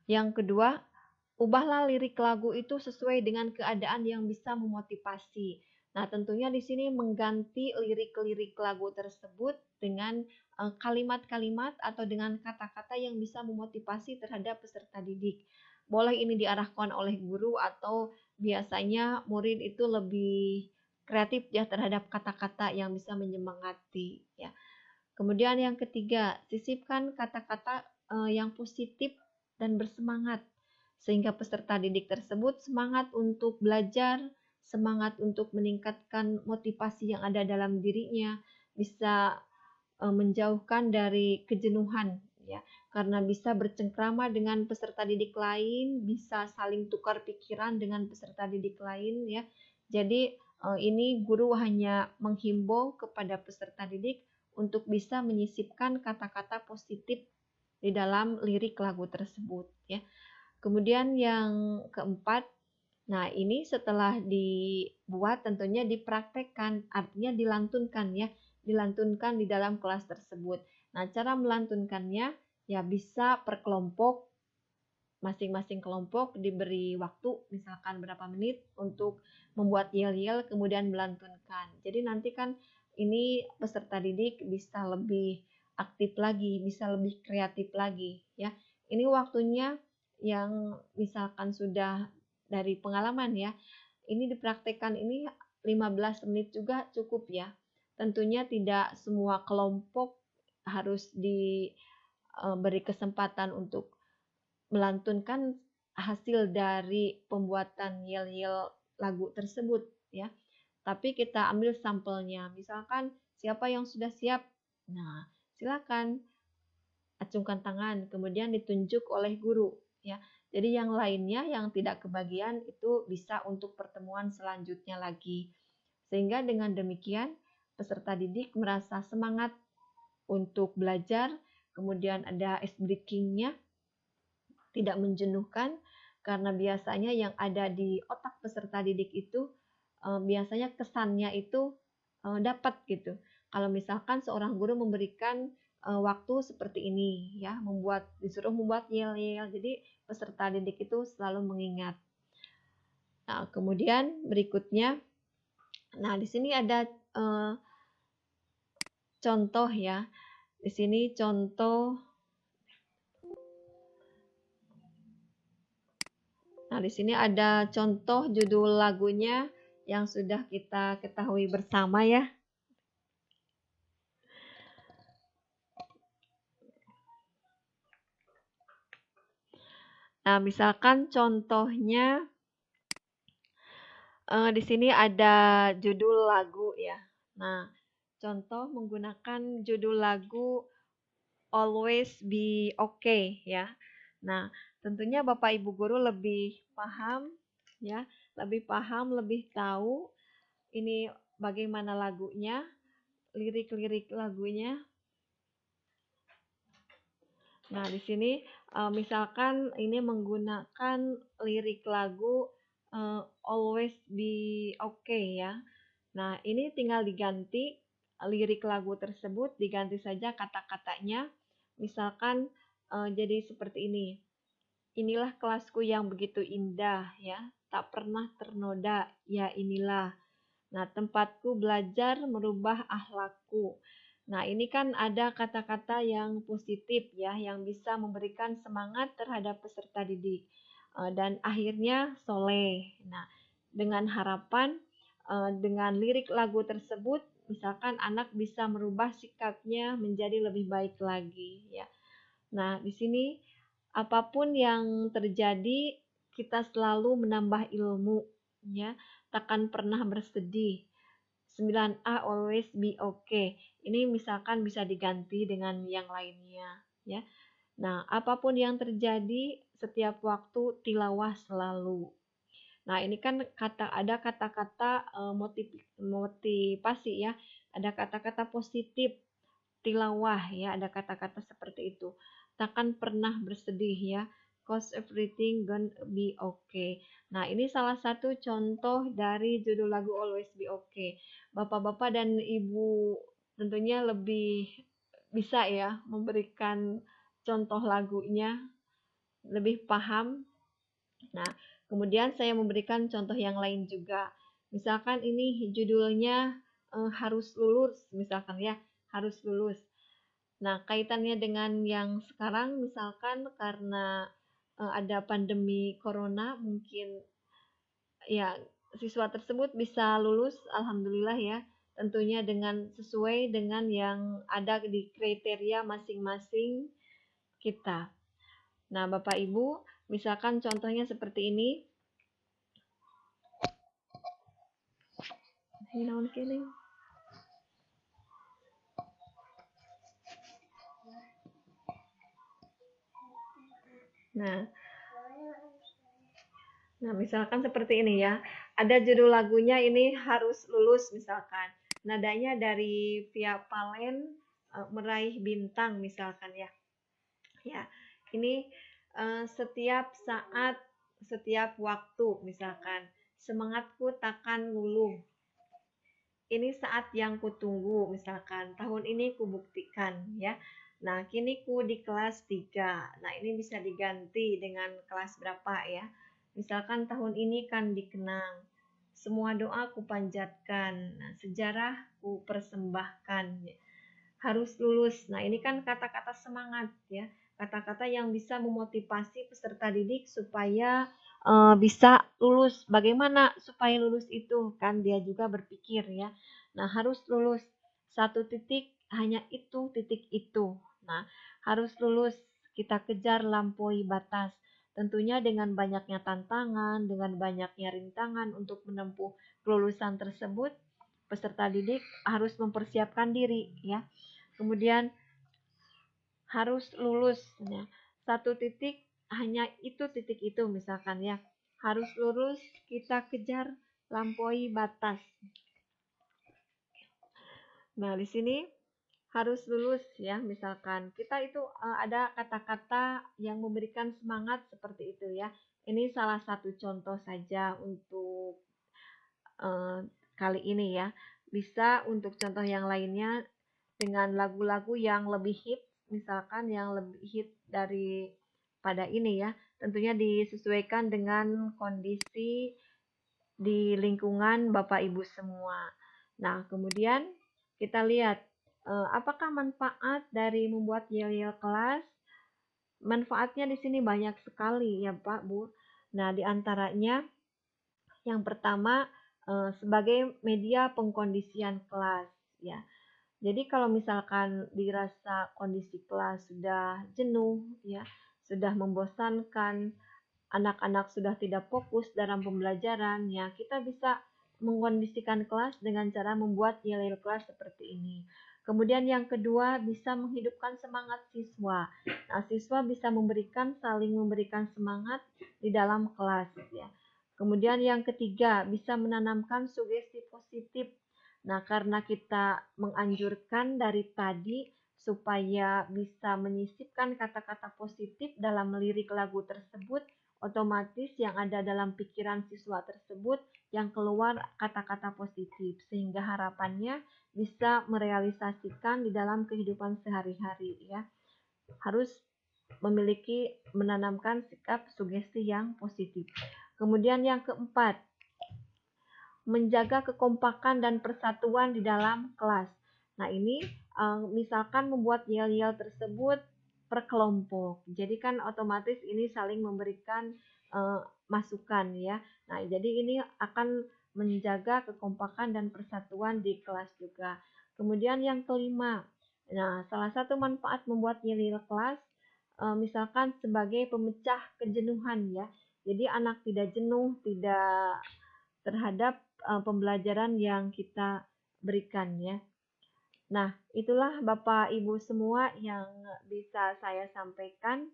yang kedua, ubahlah lirik lagu itu sesuai dengan keadaan yang bisa memotivasi. Nah, tentunya di sini mengganti lirik-lirik lagu tersebut dengan kalimat-kalimat atau dengan kata-kata yang bisa memotivasi terhadap peserta didik. Boleh ini diarahkan oleh guru atau biasanya murid itu lebih kreatif ya terhadap kata-kata yang bisa menyemangati ya. Kemudian yang ketiga, sisipkan kata-kata yang positif dan bersemangat sehingga peserta didik tersebut semangat untuk belajar, semangat untuk meningkatkan motivasi yang ada dalam dirinya, bisa menjauhkan dari kejenuhan ya, karena bisa bercengkrama dengan peserta didik lain, bisa saling tukar pikiran dengan peserta didik lain ya. Jadi ini guru hanya menghimbau kepada peserta didik untuk bisa menyisipkan kata-kata positif di dalam lirik lagu tersebut ya. Kemudian yang keempat, nah ini setelah dibuat tentunya dipraktekkan, artinya dilantunkan ya, dilantunkan di dalam kelas tersebut. Nah, cara melantunkannya ya bisa per kelompok, masing-masing kelompok diberi waktu misalkan berapa menit untuk membuat yel-yel kemudian melantunkan. Jadi nanti kan ini peserta didik bisa lebih aktif lagi, bisa lebih kreatif lagi ya. Ini waktunya yang misalkan sudah dari pengalaman ya, ini dipraktekkan ini 15 menit juga cukup ya. Tentunya tidak semua kelompok harus diberi kesempatan untuk melantunkan hasil dari pembuatan yel-yel lagu tersebut ya. Tapi kita ambil sampelnya. Misalkan siapa yang sudah siap? Nah, silakan acungkan tangan, kemudian ditunjuk oleh guru ya. Jadi yang lainnya yang tidak kebagian itu bisa untuk pertemuan selanjutnya lagi. Sehingga dengan demikian peserta didik merasa semangat untuk belajar, kemudian ada ice breaking-nya, tidak menjenuhkan karena biasanya yang ada di otak peserta didik itu biasanya kesannya itu dapat gitu. Kalau misalkan seorang guru memberikan waktu seperti ini ya, disuruh membuat yel-yel, jadi peserta didik itu selalu mengingat. Nah, kemudian berikutnya, nah di sini ada contoh ya. Di sini contoh. Nah, di sini ada contoh judul lagunya yang sudah kita ketahui bersama ya. Nah, misalkan contohnya di sini ada judul lagu ya. Nah, contoh menggunakan judul lagu Always Be Okay ya. Nah, tentunya Bapak Ibu guru lebih paham ya, lebih paham, lebih tahu ini bagaimana lagunya, lirik-lirik lagunya. Nah, di sini misalkan ini menggunakan lirik lagu Always Be Okay ya. Nah, ini tinggal diganti lirik lagu tersebut, diganti saja kata-katanya. Misalkan jadi seperti ini. Inilah kelasku yang begitu indah ya, tak pernah ternoda, ya inilah. Nah, tempatku belajar merubah akhlakku. Nah, ini kan ada kata-kata yang positif ya, yang bisa memberikan semangat terhadap peserta didik. Dan akhirnya soleh. Nah, dengan harapan dengan lirik lagu tersebut, misalkan anak bisa merubah sikapnya menjadi lebih baik lagi ya. Nah, di sini apapun yang terjadi, kita selalu menambah ilmu ya, takkan pernah bersedih. 9A always be okay. Ini misalkan bisa diganti dengan yang lainnya ya. Nah, apapun yang terjadi setiap waktu tilawah selalu. Nah, ini kan ada kata-kata motivasi ya. Ada kata-kata positif tilawah ya, ada kata-kata seperti itu. Takkan pernah bersedih ya. Cause everything gonna be okay. Nah, ini salah satu contoh dari judul lagu Always Be Okay. Bapak-bapak dan Ibu tentunya lebih bisa ya memberikan contoh lagunya, lebih paham. Nah, kemudian saya memberikan contoh yang lain juga. Misalkan ini judulnya harus lulus, misalkan ya, harus lulus. Nah, kaitannya dengan yang sekarang misalkan karena ada pandemi corona, mungkin ya siswa tersebut bisa lulus, alhamdulillah ya. Tentunya dengan sesuai dengan yang ada di kriteria masing-masing kita. Nah, Bapak Ibu, misalkan contohnya seperti ini. Nah, misalkan seperti ini ya. Ada judul lagunya ini harus lulus misalkan. Nadanya dari Via Valen, meraih bintang misalkan ya. Ya, ini setiap saat, setiap waktu misalkan. Semangatku takkan luluh. Ini saat yang kutunggu misalkan. Tahun ini kubuktikan ya. Nah, kini ku di kelas 3. Nah, ini bisa diganti dengan kelas berapa ya. Misalkan tahun ini kan dikenang. Semua doa ku panjatkan. Nah, sejarah ku persembahkan. Harus lulus. Nah, ini kan kata-kata semangat ya. Kata-kata yang bisa memotivasi peserta didik supaya bisa lulus. Bagaimana supaya lulus itu? Kan dia juga berpikir ya. Nah, harus lulus. Satu titik, hanya itu, titik itu. Nah, harus lulus. Kita kejar lampaui batas. Tentunya dengan banyaknya tantangan, dengan banyaknya rintangan untuk menempuh kelulusan tersebut, peserta didik harus mempersiapkan diri ya. Kemudian harus lulus ya. Satu titik, hanya itu titik itu misalkan ya. Harus lulus, kita kejar lampaui batas. Nah, di sini harus lulus ya, misalkan kita itu ada kata-kata yang memberikan semangat seperti itu ya. Ini salah satu contoh saja untuk kali ini ya. Bisa untuk contoh yang lainnya dengan lagu-lagu yang lebih hit, misalkan yang lebih hit daripada ini ya. Tentunya disesuaikan dengan kondisi di lingkungan Bapak Ibu semua. Nah, kemudian kita lihat apakah manfaat dari membuat yel-yel kelas? Manfaatnya di sini banyak sekali ya Pak Bu. Nah, di antaranya yang pertama sebagai media pengkondisian kelas ya. Jadi kalau misalkan dirasa kondisi kelas sudah jenuh ya, sudah membosankan, anak-anak sudah tidak fokus dalam pembelajaran, ya kita bisa mengkondisikan kelas dengan cara membuat yel-yel kelas seperti ini. Kemudian yang kedua, bisa menghidupkan semangat siswa. Nah, siswa bisa saling memberikan semangat di dalam kelas ya. Kemudian yang ketiga, bisa menanamkan sugesti positif. Nah, karena kita menganjurkan dari tadi supaya bisa menyisipkan kata-kata positif dalam lirik lagu tersebut, otomatis yang ada dalam pikiran siswa tersebut yang keluar kata-kata positif, sehingga harapannya bisa merealisasikan di dalam kehidupan sehari-hari ya. Harus menanamkan sikap sugesti yang positif. Kemudian yang keempat, menjaga kekompakan dan persatuan di dalam kelas. Nah, ini misalkan membuat yel-yel tersebut per kelompok. Jadi kan otomatis ini saling memberikan masukan ya. Nah, jadi ini akan menjaga kekompakan dan persatuan di kelas juga. Kemudian yang kelima, nah salah satu manfaat membuat yel-yel kelas misalkan sebagai pemecah kejenuhan ya. Jadi anak tidak jenuh, tidak terhadap pembelajaran yang kita berikan ya. Nah, itulah Bapak Ibu semua yang bisa saya sampaikan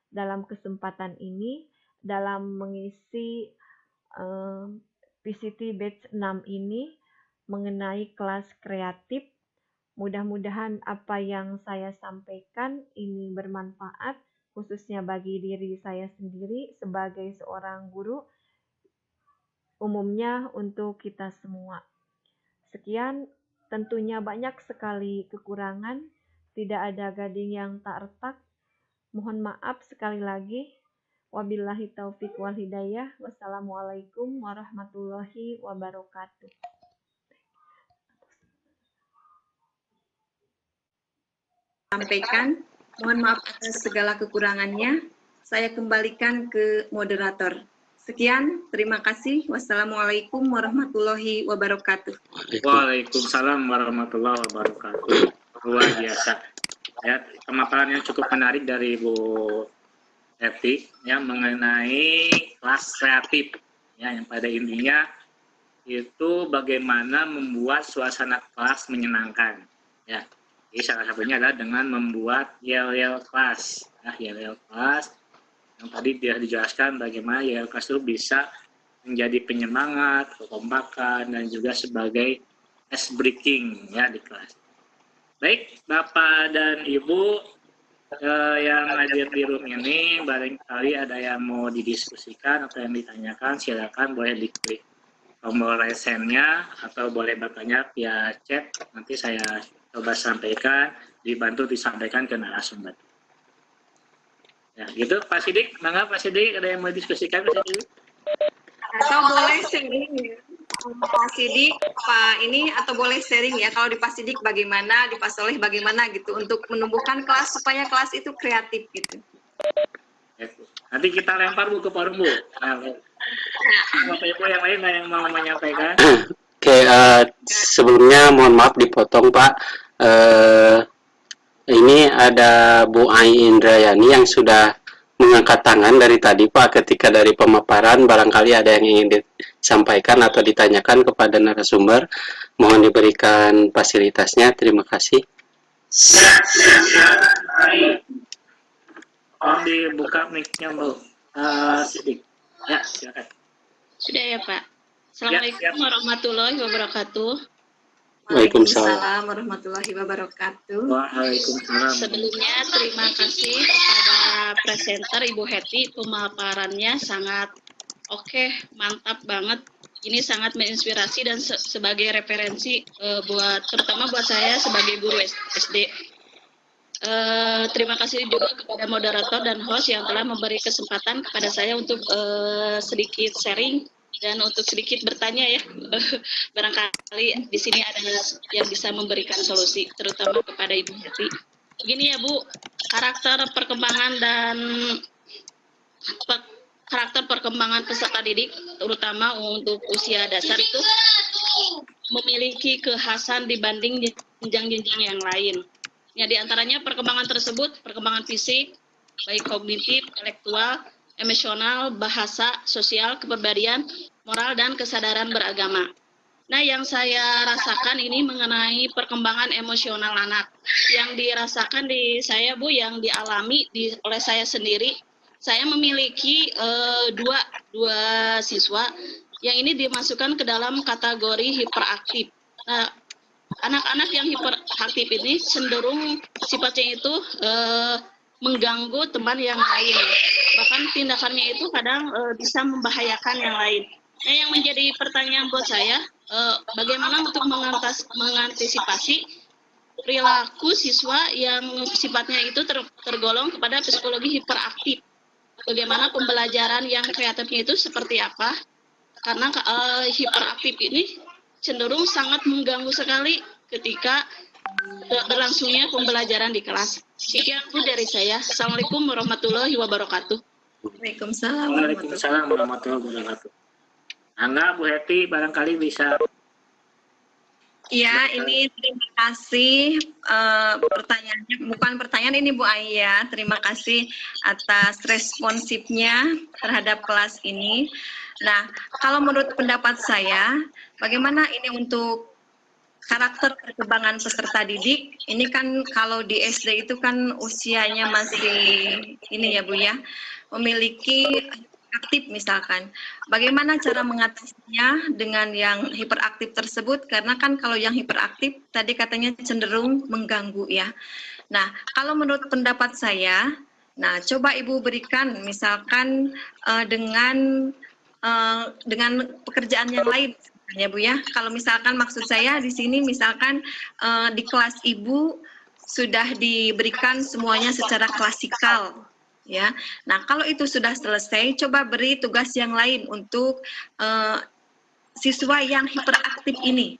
dalam kesempatan ini dalam mengisi PCT Batch 6 ini mengenai kelas kreatif. Mudah-mudahan apa yang saya sampaikan ini bermanfaat khususnya bagi diri saya sendiri sebagai seorang guru, umumnya untuk kita semua. Sekian, tentunya banyak sekali kekurangan, tidak ada gading yang tak retak. Mohon maaf sekali lagi. Wabillahi taufik wal hidayah. Wassalamualaikum warahmatullahi wabarakatuh. Sampaikan, mohon maaf atas segala kekurangannya. Saya kembalikan ke moderator. Sekian, terima kasih. Wassalamualaikum warahmatullahi wabarakatuh. Waalaikumsalam warahmatullahi wabarakatuh. Luar biasa. Ya, pemaparan yang cukup menarik dari Bu Eti ya mengenai kelas kreatif ya yang pada intinya itu bagaimana membuat suasana kelas menyenangkan ya. Jadi salah satunya adalah dengan membuat yel-yel kelas ya, yel-yel kelas yang tadi dia dijelaskan bagaimana yel kelas itu bisa menjadi penyemangat, kekompakan dan juga sebagai ice breaking ya di kelas. Baik, Bapak dan Ibu yang hadir di room ini, barangkali ada yang mau didiskusikan atau yang ditanyakan, silakan boleh diklik tombol raise-nya atau boleh bertanya via chat. Nanti saya coba sampaikan, dibantu disampaikan ke narasumber. Ya, gitu Pak Sidik, mangga Pak Sidik, ada yang mau diskusikan Pak Sidik? Atau boleh sharing ya, Pak Sidik, Pak ini, atau boleh sharing ya, kalau di Pak Sidik bagaimana, di Pak Soleh bagaimana gitu, untuk menumbuhkan kelas, supaya kelas itu kreatif gitu. Ya, nanti kita lempar Bu ke forum Bu. Nah, Bapak Ibu yang lain yang mau menyampaikan? Oke, sebelumnya mohon maaf dipotong Pak. Ini ada Bu Ai Indrayani yang sudah mengangkat tangan dari tadi Pak, ketika dari pemaparan barangkali ada yang ingin disampaikan atau ditanyakan kepada narasumber, mohon diberikan fasilitasnya. Terima kasih. Mohon dibuka mic-nya Bu Sidik. Ya, silakan. Sudah ya Pak. Assalamualaikum warahmatullahi wabarakatuh. Waalaikumsalam warahmatullahi wabarakatuh. Waalaikumsalam. Sebelumnya terima kasih kepada presenter Ibu Heti, pemaparannya sangat oke, mantap banget. Ini sangat menginspirasi dan sebagai referensi terutama buat saya sebagai guru SD. Terima kasih juga kepada moderator dan host yang telah memberi kesempatan kepada saya untuk sedikit sharing dan untuk sedikit bertanya ya. Barangkali di sini ada yang bisa memberikan solusi, terutama kepada Ibu Heti. Begini ya Bu, karakter perkembangan peserta didik, terutama untuk usia dasar itu memiliki kekhasan dibanding jenjang-jenjang yang lain. Ya, di antaranya perkembangan tersebut, perkembangan fisik, baik kognitif, intelektual, emosional, bahasa, sosial, kepribadian, moral, dan kesadaran beragama. Nah, yang saya rasakan ini mengenai perkembangan emosional anak. Yang dirasakan di saya, Bu, yang dialami oleh saya sendiri, saya memiliki dua siswa yang ini dimasukkan ke dalam kategori hiperaktif. Nah, anak-anak yang hiperaktif ini cenderung sifatnya itu mengganggu teman yang lain. Bahkan tindakannya itu kadang bisa membahayakan yang lain. Nah, yang menjadi pertanyaan buat saya, bagaimana untuk mengantisipasi perilaku siswa yang sifatnya itu tergolong kepada psikologi hiperaktif. Bagaimana pembelajaran yang kreatifnya itu seperti apa? Karena hiperaktif ini cenderung sangat mengganggu sekali ketika berlangsungnya pembelajaran di kelas. Sekian Bu dari saya. Assalamualaikum warahmatullahi wabarakatuh. Waalaikumsalam. Waalaikumsalam warahmatullahi wabarakatuh. Angga, Bu Heti, barangkali bisa. Ya, ini terima kasih pertanyaannya, bukan pertanyaan ini Bu Aya. Terima kasih atas responsifnya terhadap kelas ini. Nah, kalau menurut pendapat saya, bagaimana ini untuk karakter perkembangan peserta didik? Ini kan kalau di SD itu kan usianya masih ini ya Bu ya, memiliki aktif misalkan. Bagaimana cara mengatasinya dengan yang hiperaktif tersebut? Karena kan kalau yang hiperaktif tadi katanya cenderung mengganggu ya. Nah, kalau menurut pendapat saya, nah coba Ibu berikan misalkan dengan pekerjaan yang lain ya Bu ya. Kalau misalkan maksud saya di sini misalkan di kelas Ibu sudah diberikan semuanya secara klasikal ya. Nah, kalau itu sudah selesai, coba beri tugas yang lain untuk siswa yang hiperaktif ini.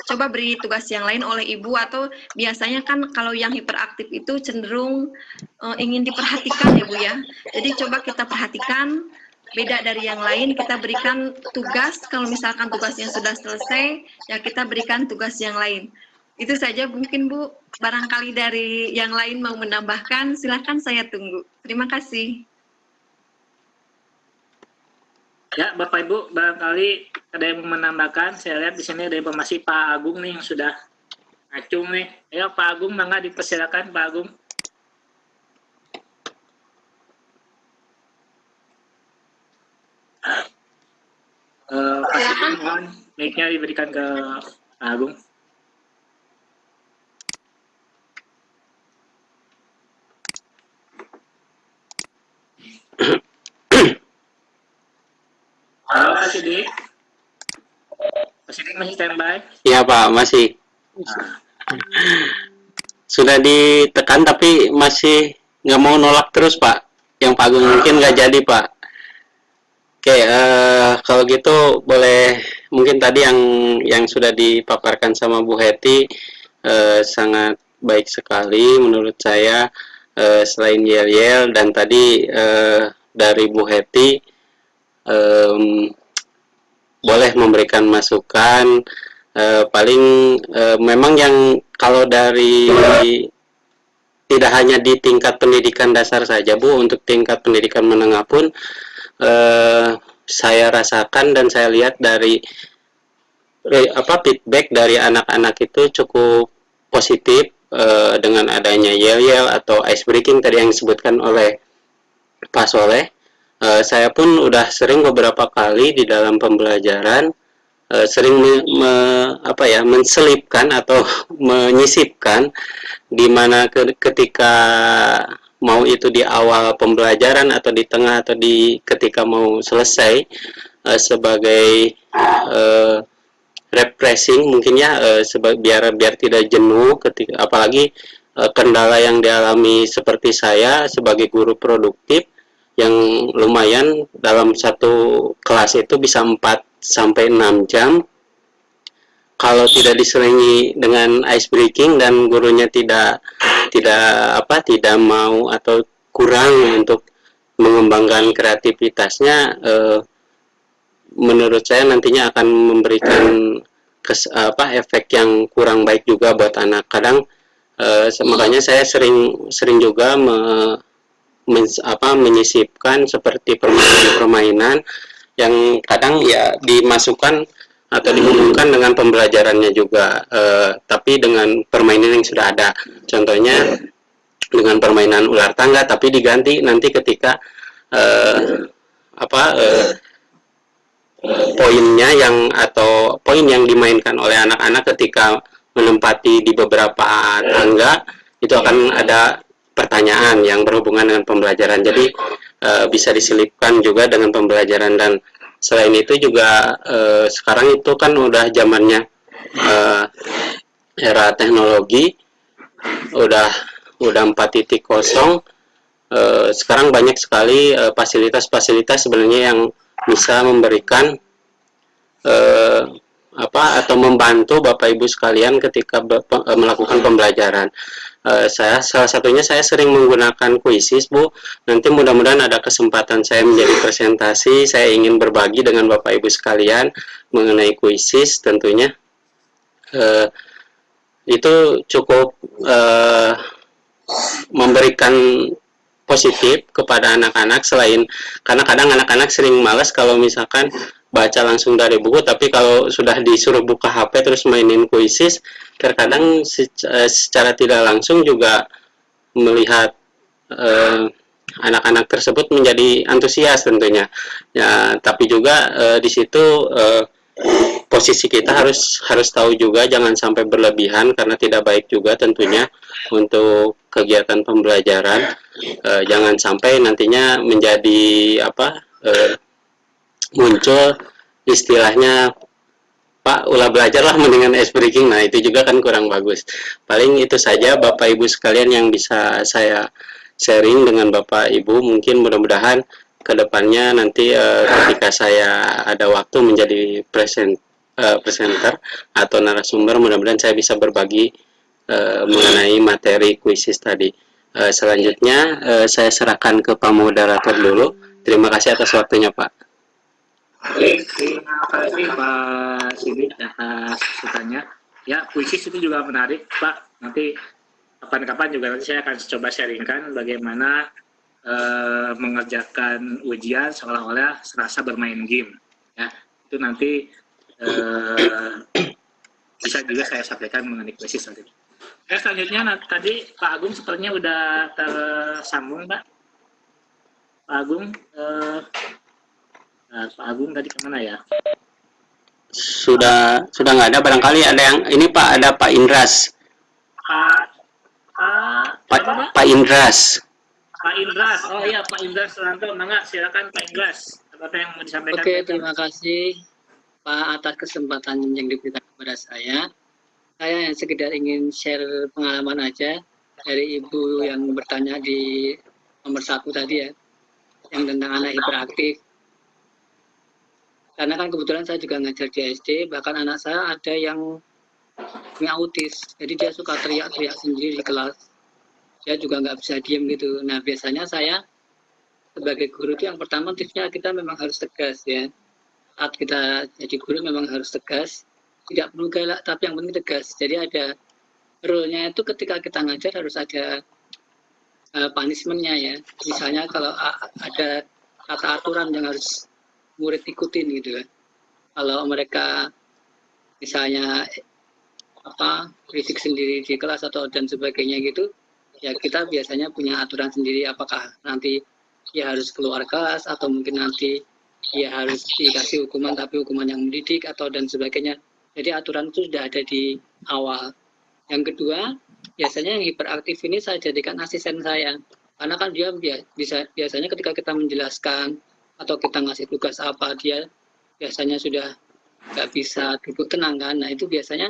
Coba beri tugas yang lain oleh Ibu, atau biasanya kan kalau yang hiperaktif itu cenderung ingin diperhatikan ya Bu ya. Jadi coba kita perhatikan beda dari yang lain, kita berikan tugas, kalau misalkan tugasnya sudah selesai, ya kita berikan tugas yang lain. Itu saja mungkin Bu, barangkali dari yang lain mau menambahkan, silakan saya tunggu. Terima kasih. Ya, Bapak Ibu, barangkali ada yang mau menambahkan. Saya lihat di sini ada informasi Pak Agung nih yang sudah acung nih. Ayo Pak Agung, mangga dipersilakan Pak Agung. Pak Agung, mohon mic-nya diberikan ke Pak Agung. Halo Pak Sidik. Pak Sidik masih standby? Iya Pak, masih. Sudah ditekan tapi masih nggak mau nolak terus Pak. Yang Pak Agung mungkin nggak jadi Pak. Oke, kalau gitu boleh mungkin tadi yang sudah dipaparkan sama Bu Heti sangat baik sekali menurut saya, selain yel-yel dan tadi dari Bu Heti boleh memberikan masukan, paling memang yang kalau dari tidak hanya di tingkat pendidikan dasar saja Bu, untuk tingkat pendidikan menengah pun saya rasakan dan saya lihat dari feedback dari anak-anak itu cukup positif dengan adanya yel-yel atau ice breaking tadi yang disebutkan oleh Pak Soleh. Saya pun udah sering beberapa kali di dalam pembelajaran sering menselipkan atau menyisipkan, di mana ketika mau itu di awal pembelajaran atau di tengah atau ketika mau selesai, sebagai refreshing mungkin ya, biar tidak jenuh ketika, apalagi kendala yang dialami seperti saya sebagai guru produktif yang lumayan dalam satu kelas itu bisa 4 sampai 6 jam. Kalau tidak diselingi dengan ice breaking dan gurunya tidak mau atau kurang untuk mengembangkan kreativitasnya, menurut saya nantinya akan memberikan efek yang kurang baik juga buat anak. Kadang makanya saya sering juga menyisipkan seperti permainan-permainan yang kadang ya dimasukkan atau dihubungkan dengan pembelajarannya juga, tapi dengan permainan yang sudah ada. Contohnya dengan permainan ular tangga, tapi diganti nanti ketika poinnya atau poin yang dimainkan oleh anak-anak ketika menempati di beberapa tangga itu akan ada pertanyaan yang berhubungan dengan pembelajaran. Jadi bisa diselipkan juga dengan pembelajaran. Dan selain itu juga sekarang itu kan udah zamannya era teknologi, udah 4.0. Sekarang banyak sekali fasilitas-fasilitas sebenarnya yang bisa memberikan atau membantu Bapak Ibu sekalian ketika melakukan pembelajaran. Salah satunya saya sering menggunakan Quizzes Bu. Nanti mudah-mudahan ada kesempatan saya menjadi presentasi, saya ingin berbagi dengan Bapak Ibu sekalian mengenai Quizzes tentunya. Itu cukup memberikan positif kepada anak-anak, selain karena kadang anak-anak sering malas kalau misalkan baca langsung dari buku, tapi kalau sudah disuruh buka HP terus mainin Quizzes, terkadang secara tidak langsung juga melihat anak-anak tersebut menjadi antusias tentunya ya. Tapi juga di situ posisi kita harus tahu juga, jangan sampai berlebihan karena tidak baik juga tentunya untuk kegiatan pembelajaran. Jangan sampai nantinya menjadi muncul istilahnya, Pak, ulah belajar lah mendingan ice breaking. Nah, itu juga kan kurang bagus. Paling itu saja Bapak Ibu sekalian yang bisa saya sharing dengan Bapak Ibu. Mungkin mudah-mudahan kedepannya nanti ketika saya ada waktu menjadi presenter atau narasumber, mudah-mudahan saya bisa berbagi mengenai materi Quizzes tadi. Selanjutnya saya serahkan ke Pak Moderator dulu. Terima kasih atas waktunya, Pak. Baik, terima kasih Pak Sidik atas masukannya. Ya, puisi itu juga menarik, Pak. Nanti kapan-kapan juga nanti saya akan coba sharingkan bagaimana mengerjakan ujian seolah-olah serasa bermain game. Ya, itu nanti bisa juga saya sampaikan mengenai puisi tadi. Selanjutnya tadi Pak Agung sepertinya udah tersambung, Pak. Pak Agung, Pak Agung tadi kemana ya? Sudah nggak ada, barangkali ada yang ini, Pak, ada Pak Indras. Pak Indras. Pak Indras, oh iya Pak Indras Suranto, mangga silakan Pak Indras. Apa yang mau disampaikan? Oke, terima kasih Pak atas kesempatan yang diberikan kepada saya. Saya yang sekedar ingin share pengalaman aja dari ibu yang bertanya di nomor 1 tadi ya, yang tentang anak hiperaktif. Karena kan kebetulan saya juga ngajar di SD, bahkan anak saya ada yang punya autis, jadi dia suka teriak-teriak sendiri di kelas. Dia juga nggak bisa diem gitu. Nah, biasanya saya sebagai guru itu yang pertama tipsnya kita memang harus tegas ya. Saat kita jadi guru memang harus tegas, tidak perlu galak tapi yang penting tegas. Jadi ada rule-nya itu ketika kita ngajar harus ada punishment-nya ya. Misalnya kalau ada kata aturan yang harus murid ikutin gitu ya. Kalau mereka misalnya kritik sendiri di kelas atau dan sebagainya gitu, ya kita biasanya punya aturan sendiri, apakah nanti dia harus keluar kelas atau mungkin nanti dia harus dikasih hukuman tapi hukuman yang mendidik atau dan sebagainya. Jadi aturan itu sudah ada di awal. Yang kedua, biasanya yang hiperaktif ini saya jadikan asisten saya, karena kan dia biasanya ketika kita menjelaskan atau kita ngasih tugas apa, dia biasanya sudah nggak bisa duduk tenang kan. Nah itu biasanya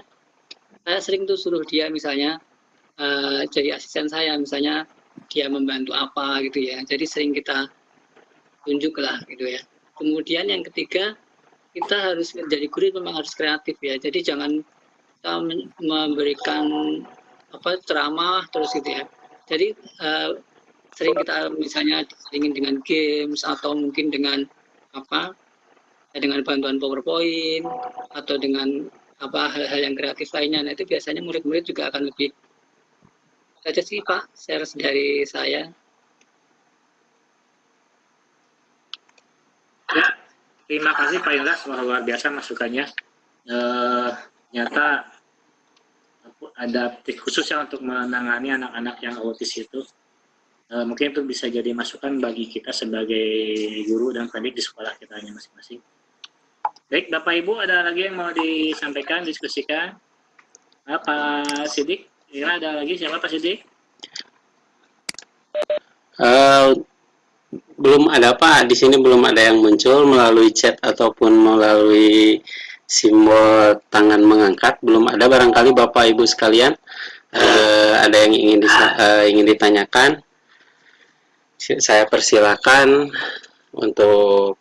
saya sering tuh suruh dia misalnya jadi asisten saya, misalnya dia membantu apa gitu ya. Jadi sering kita tunjuk lah gitu ya. Kemudian yang ketiga, kita harus menjadi guru memang harus kreatif ya. Jadi jangan kita memberikan ceramah terus gitu ya. Jadi sering kita misalnya ingin dengan games atau mungkin dengan dengan bantuan PowerPoint atau dengan hal-hal yang kreatif lainnya. Nah itu biasanya murid-murid juga akan lebih. Saja sih Pak, share dari saya. Ya, terima kasih Pak Indras, luar biasa masukannya. Nyata ada tips khususnya untuk menangani anak-anak yang autis itu. Mungkin itu bisa jadi masukan bagi kita sebagai guru dan pendidik di sekolah kita masing-masing. Baik, Bapak Ibu, ada lagi yang mau disampaikan, diskusikan? Pak Sidik? Ya, ada lagi siapa Pak Sidik? Belum ada, Pak. Di sini belum ada yang muncul melalui chat ataupun melalui simbol tangan mengangkat. Belum ada, barangkali Bapak Ibu sekalian ada yang ingin ditanyakan. Saya persilakan untuk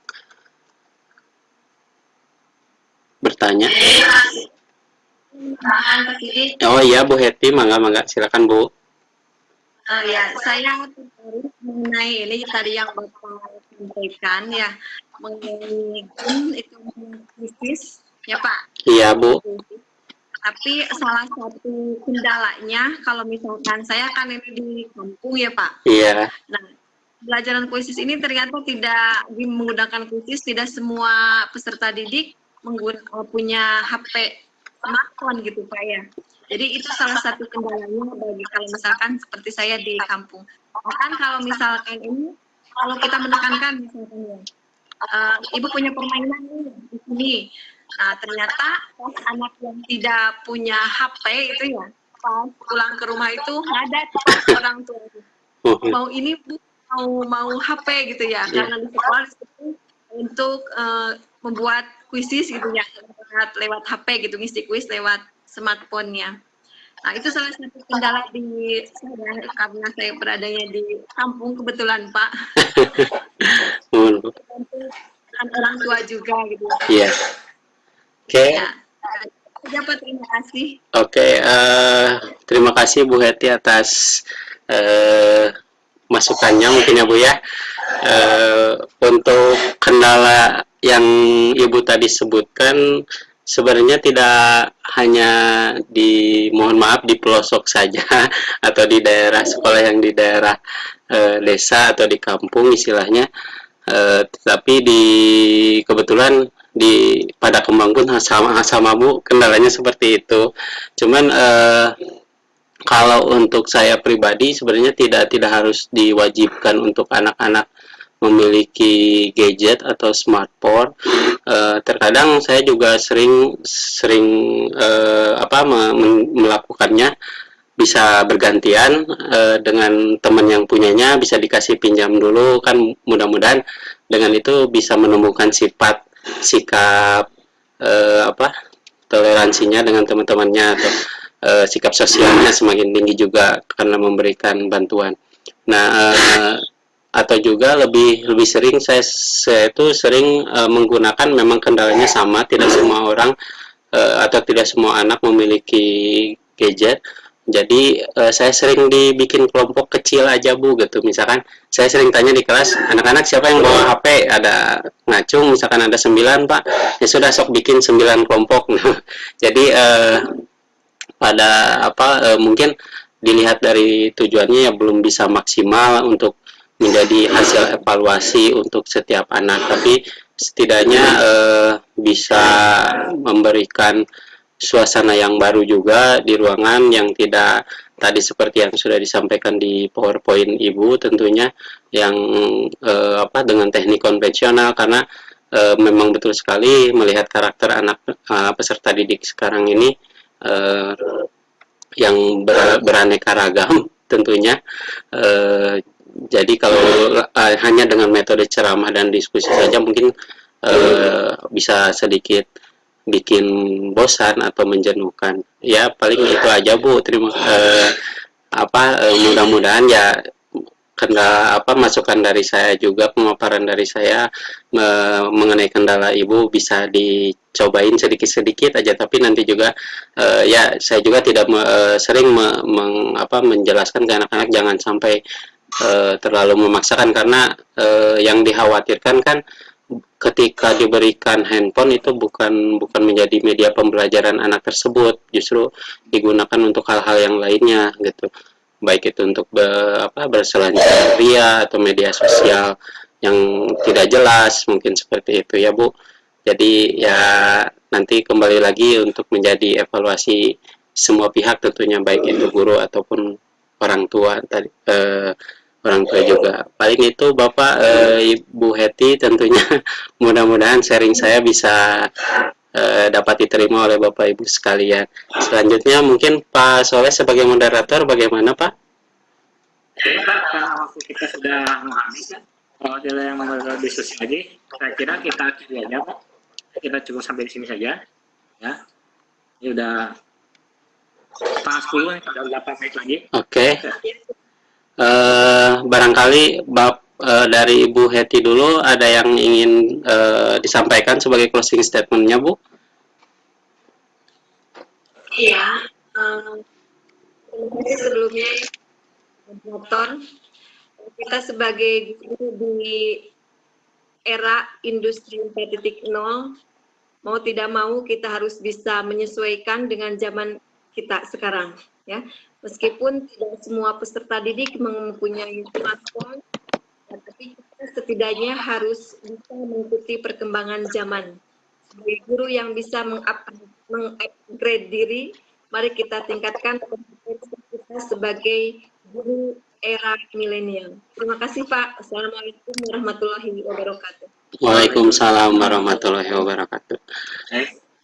bertanya. Oh iya, Bu Heti, mangga, silakan Bu. Ya, saya tertarik mengenai ini tadi yang Bapak sampaikan ya, mengenai itu bisnis, ya Pak. Iya Bu. Tapi salah satu kendalanya, kalau misalkan saya kan ini di kampung ya Pak. Iya. Nah, pelajaran kuisis ini ternyata tidak menggunakan kuisis, tidak semua peserta didik punya HP smartphone gitu Pak ya. Jadi itu salah satu kendalanya bagi kalau misalkan seperti saya di kampung. Bahkan kalau misalkan ini, kalau kita menekankan misalkan ya, ibu punya permainan nih di sini. Nah ternyata pas anak yang tidak punya HP itu ya, pas pulang ke rumah itu nggak ada pas orang tua mau ini bu mau HP gitu ya, karena di sekolah untuk membuat kuisis gitu ya lewat HP gitu, ngisi kuis lewat smartphone-nya. Nah itu salah satu kendala di saya karena saya beradanya di kampung kebetulan Pak. Dan orang tua juga gitu. Iya. Oke. Ya. Siapa terima kasih. Oke, terima kasih Bu Heti atas masukannya mungkin ya Bu ya. Untuk kendala yang Ibu tadi sebutkan sebenarnya tidak hanya mohon maaf di pelosok saja atau di daerah sekolah yang di daerah desa atau di kampung istilahnya, tapi kebetulan pada Kembang pun sama Bu kendalanya seperti itu. Cuman kalau untuk saya pribadi sebenarnya tidak harus diwajibkan untuk anak-anak memiliki gadget atau smartphone. Terkadang saya juga sering melakukannya, bisa bergantian dengan teman yang punyanya, bisa dikasih pinjam dulu, kan mudah-mudahan dengan itu bisa menemukan sikap toleransinya dengan teman-temannya, atau sikap sosialnya semakin tinggi juga karena memberikan bantuan. Nah, atau juga lebih sering saya itu sering menggunakan, memang kendalanya sama, tidak semua orang atau tidak semua anak memiliki gadget. Jadi saya sering dibikin kelompok kecil aja Bu gitu. Misalkan saya sering tanya di kelas, anak-anak siapa yang bawa HP, ada ngacung misalkan ada 9 Pak, ya sudah sok bikin 9 kelompok. Jadi mungkin dilihat dari tujuannya ya belum bisa maksimal untuk menjadi hasil evaluasi untuk setiap anak, tapi setidaknya bisa memberikan suasana yang baru juga di ruangan yang tidak tadi seperti yang sudah disampaikan di PowerPoint Ibu, tentunya yang dengan teknik konvensional, karena memang betul sekali melihat karakter anak peserta didik sekarang ini yang beraneka ragam tentunya. Jadi kalau hanya dengan metode ceramah dan diskusi saja mungkin bisa sedikit bikin bosan atau menjenuhkan. Ya paling itu aja Bu. Mudah-mudahan ya masukan dari saya juga, pemaparan dari saya mengenai kendala Ibu bisa dicobain sedikit-sedikit aja, tapi nanti juga ya saya juga tidak sering menjelaskan ke anak-anak jangan sampai terlalu memaksakan, karena yang dikhawatirkan kan ketika diberikan handphone itu bukan menjadi media pembelajaran anak tersebut, justru digunakan untuk hal-hal yang lainnya gitu, baik itu untuk berselancar ria atau media sosial yang tidak jelas, mungkin seperti itu ya Bu. Jadi ya nanti kembali lagi untuk menjadi evaluasi semua pihak tentunya, baik itu guru ataupun orang tua tadi, orang tua juga. Paling itu Bapak, Ibu Heti, tentunya mudah-mudahan sharing saya bisa dapat diterima oleh Bapak Ibu sekalian. Selanjutnya mungkin Pak Soleh sebagai moderator, bagaimana Pak? Oke Pak, karena waktu kita sudah habis ya, kalau tidak yang mau diskusi lagi, saya kira kita akhiri aja Pak. Kita cukup sampai di sini saja, ya. Ini udah setengah 10 nih, udah 8 menit lagi. Oke. Barangkali dari Ibu Heti dulu ada yang ingin disampaikan sebagai closing statement-nya Bu? Iya, sebelumnya moderator, kita sebagai guru di era industri 4.0, mau tidak mau kita harus bisa menyesuaikan dengan zaman kita sekarang, ya. Meskipun tidak semua peserta didik mempunyai smartphone, tapi kita setidaknya harus bisa mengikuti perkembangan zaman. Sebagai guru yang bisa mengupgrade diri, mari kita tingkatkan kompetensi kita sebagai guru era milenial. Terima kasih Pak. Assalamualaikum warahmatullahi wabarakatuh. Waalaikumsalam warahmatullahi wabarakatuh.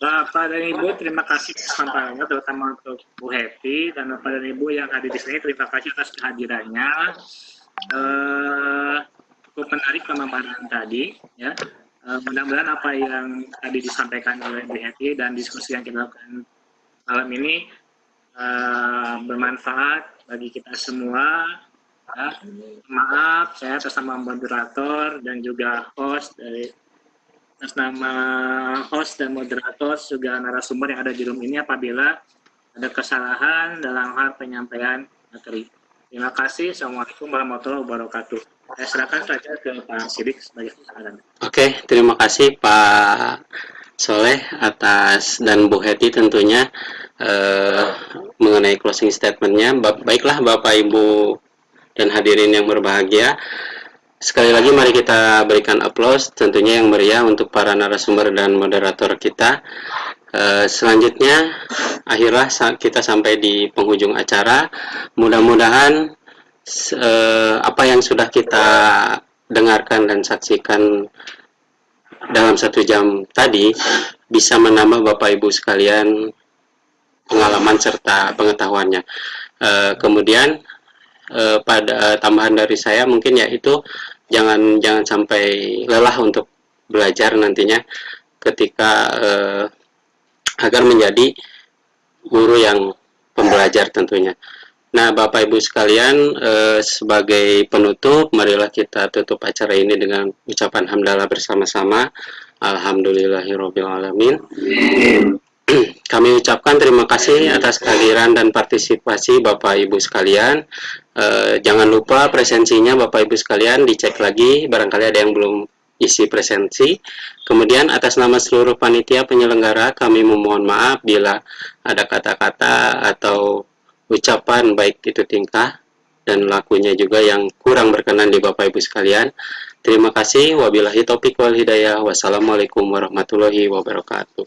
Bapak dan Ibu, terima kasih kesempatannya, terutama untuk Bu Heti dan Bapak dan Ibu yang hadir di sini. Terima kasih atas kehadirannya. Cukup menarik pemaparan tadi, ya. Mudah-mudahan apa yang tadi disampaikan oleh Bu Heti dan diskusi yang kita lakukan malam ini bermanfaat bagi kita semua. Ya. Maaf, saya atas nama moderator dan juga host atas nama host dan moderator juga narasumber yang ada di room ini apabila ada kesalahan dalam hal penyampaian materi. Terima kasih. Assalamualaikum warahmatullahi wabarakatuh. Saya serahkan saja ke Pak Sidik sebagai saran. Oke, terima kasih Pak Soleh atas dan Bu Heti tentunya mengenai closing statementnya. Baiklah Bapak Ibu dan hadirin yang berbahagia, sekali lagi mari kita berikan aplaus tentunya yang meriah untuk para narasumber dan moderator kita. Selanjutnya akhirnya kita sampai di penghujung acara. Mudah-mudahan apa yang sudah kita dengarkan dan saksikan dalam 1 jam tadi bisa menambah Bapak Ibu sekalian pengalaman serta pengetahuannya. Kemudian pada tambahan dari saya mungkin yaitu jangan sampai lelah untuk belajar nantinya ketika agar menjadi guru yang pembelajar tentunya. Nah, Bapak Ibu sekalian, sebagai penutup, marilah kita tutup acara ini dengan ucapan hamdalah bersama-sama. Alhamdulillahirabbil alamin. Kami ucapkan terima kasih atas kehadiran dan partisipasi Bapak Ibu sekalian. Jangan lupa presensinya Bapak Ibu sekalian dicek lagi, barangkali ada yang belum isi presensi. Kemudian atas nama seluruh panitia penyelenggara kami memohon maaf bila ada kata-kata atau ucapan baik itu tingkah dan lakunya juga yang kurang berkenan di Bapak Ibu sekalian. Terima kasih. Wabillahi taufik wal hidayah. Wassalamualaikum warahmatullahi wabarakatuh.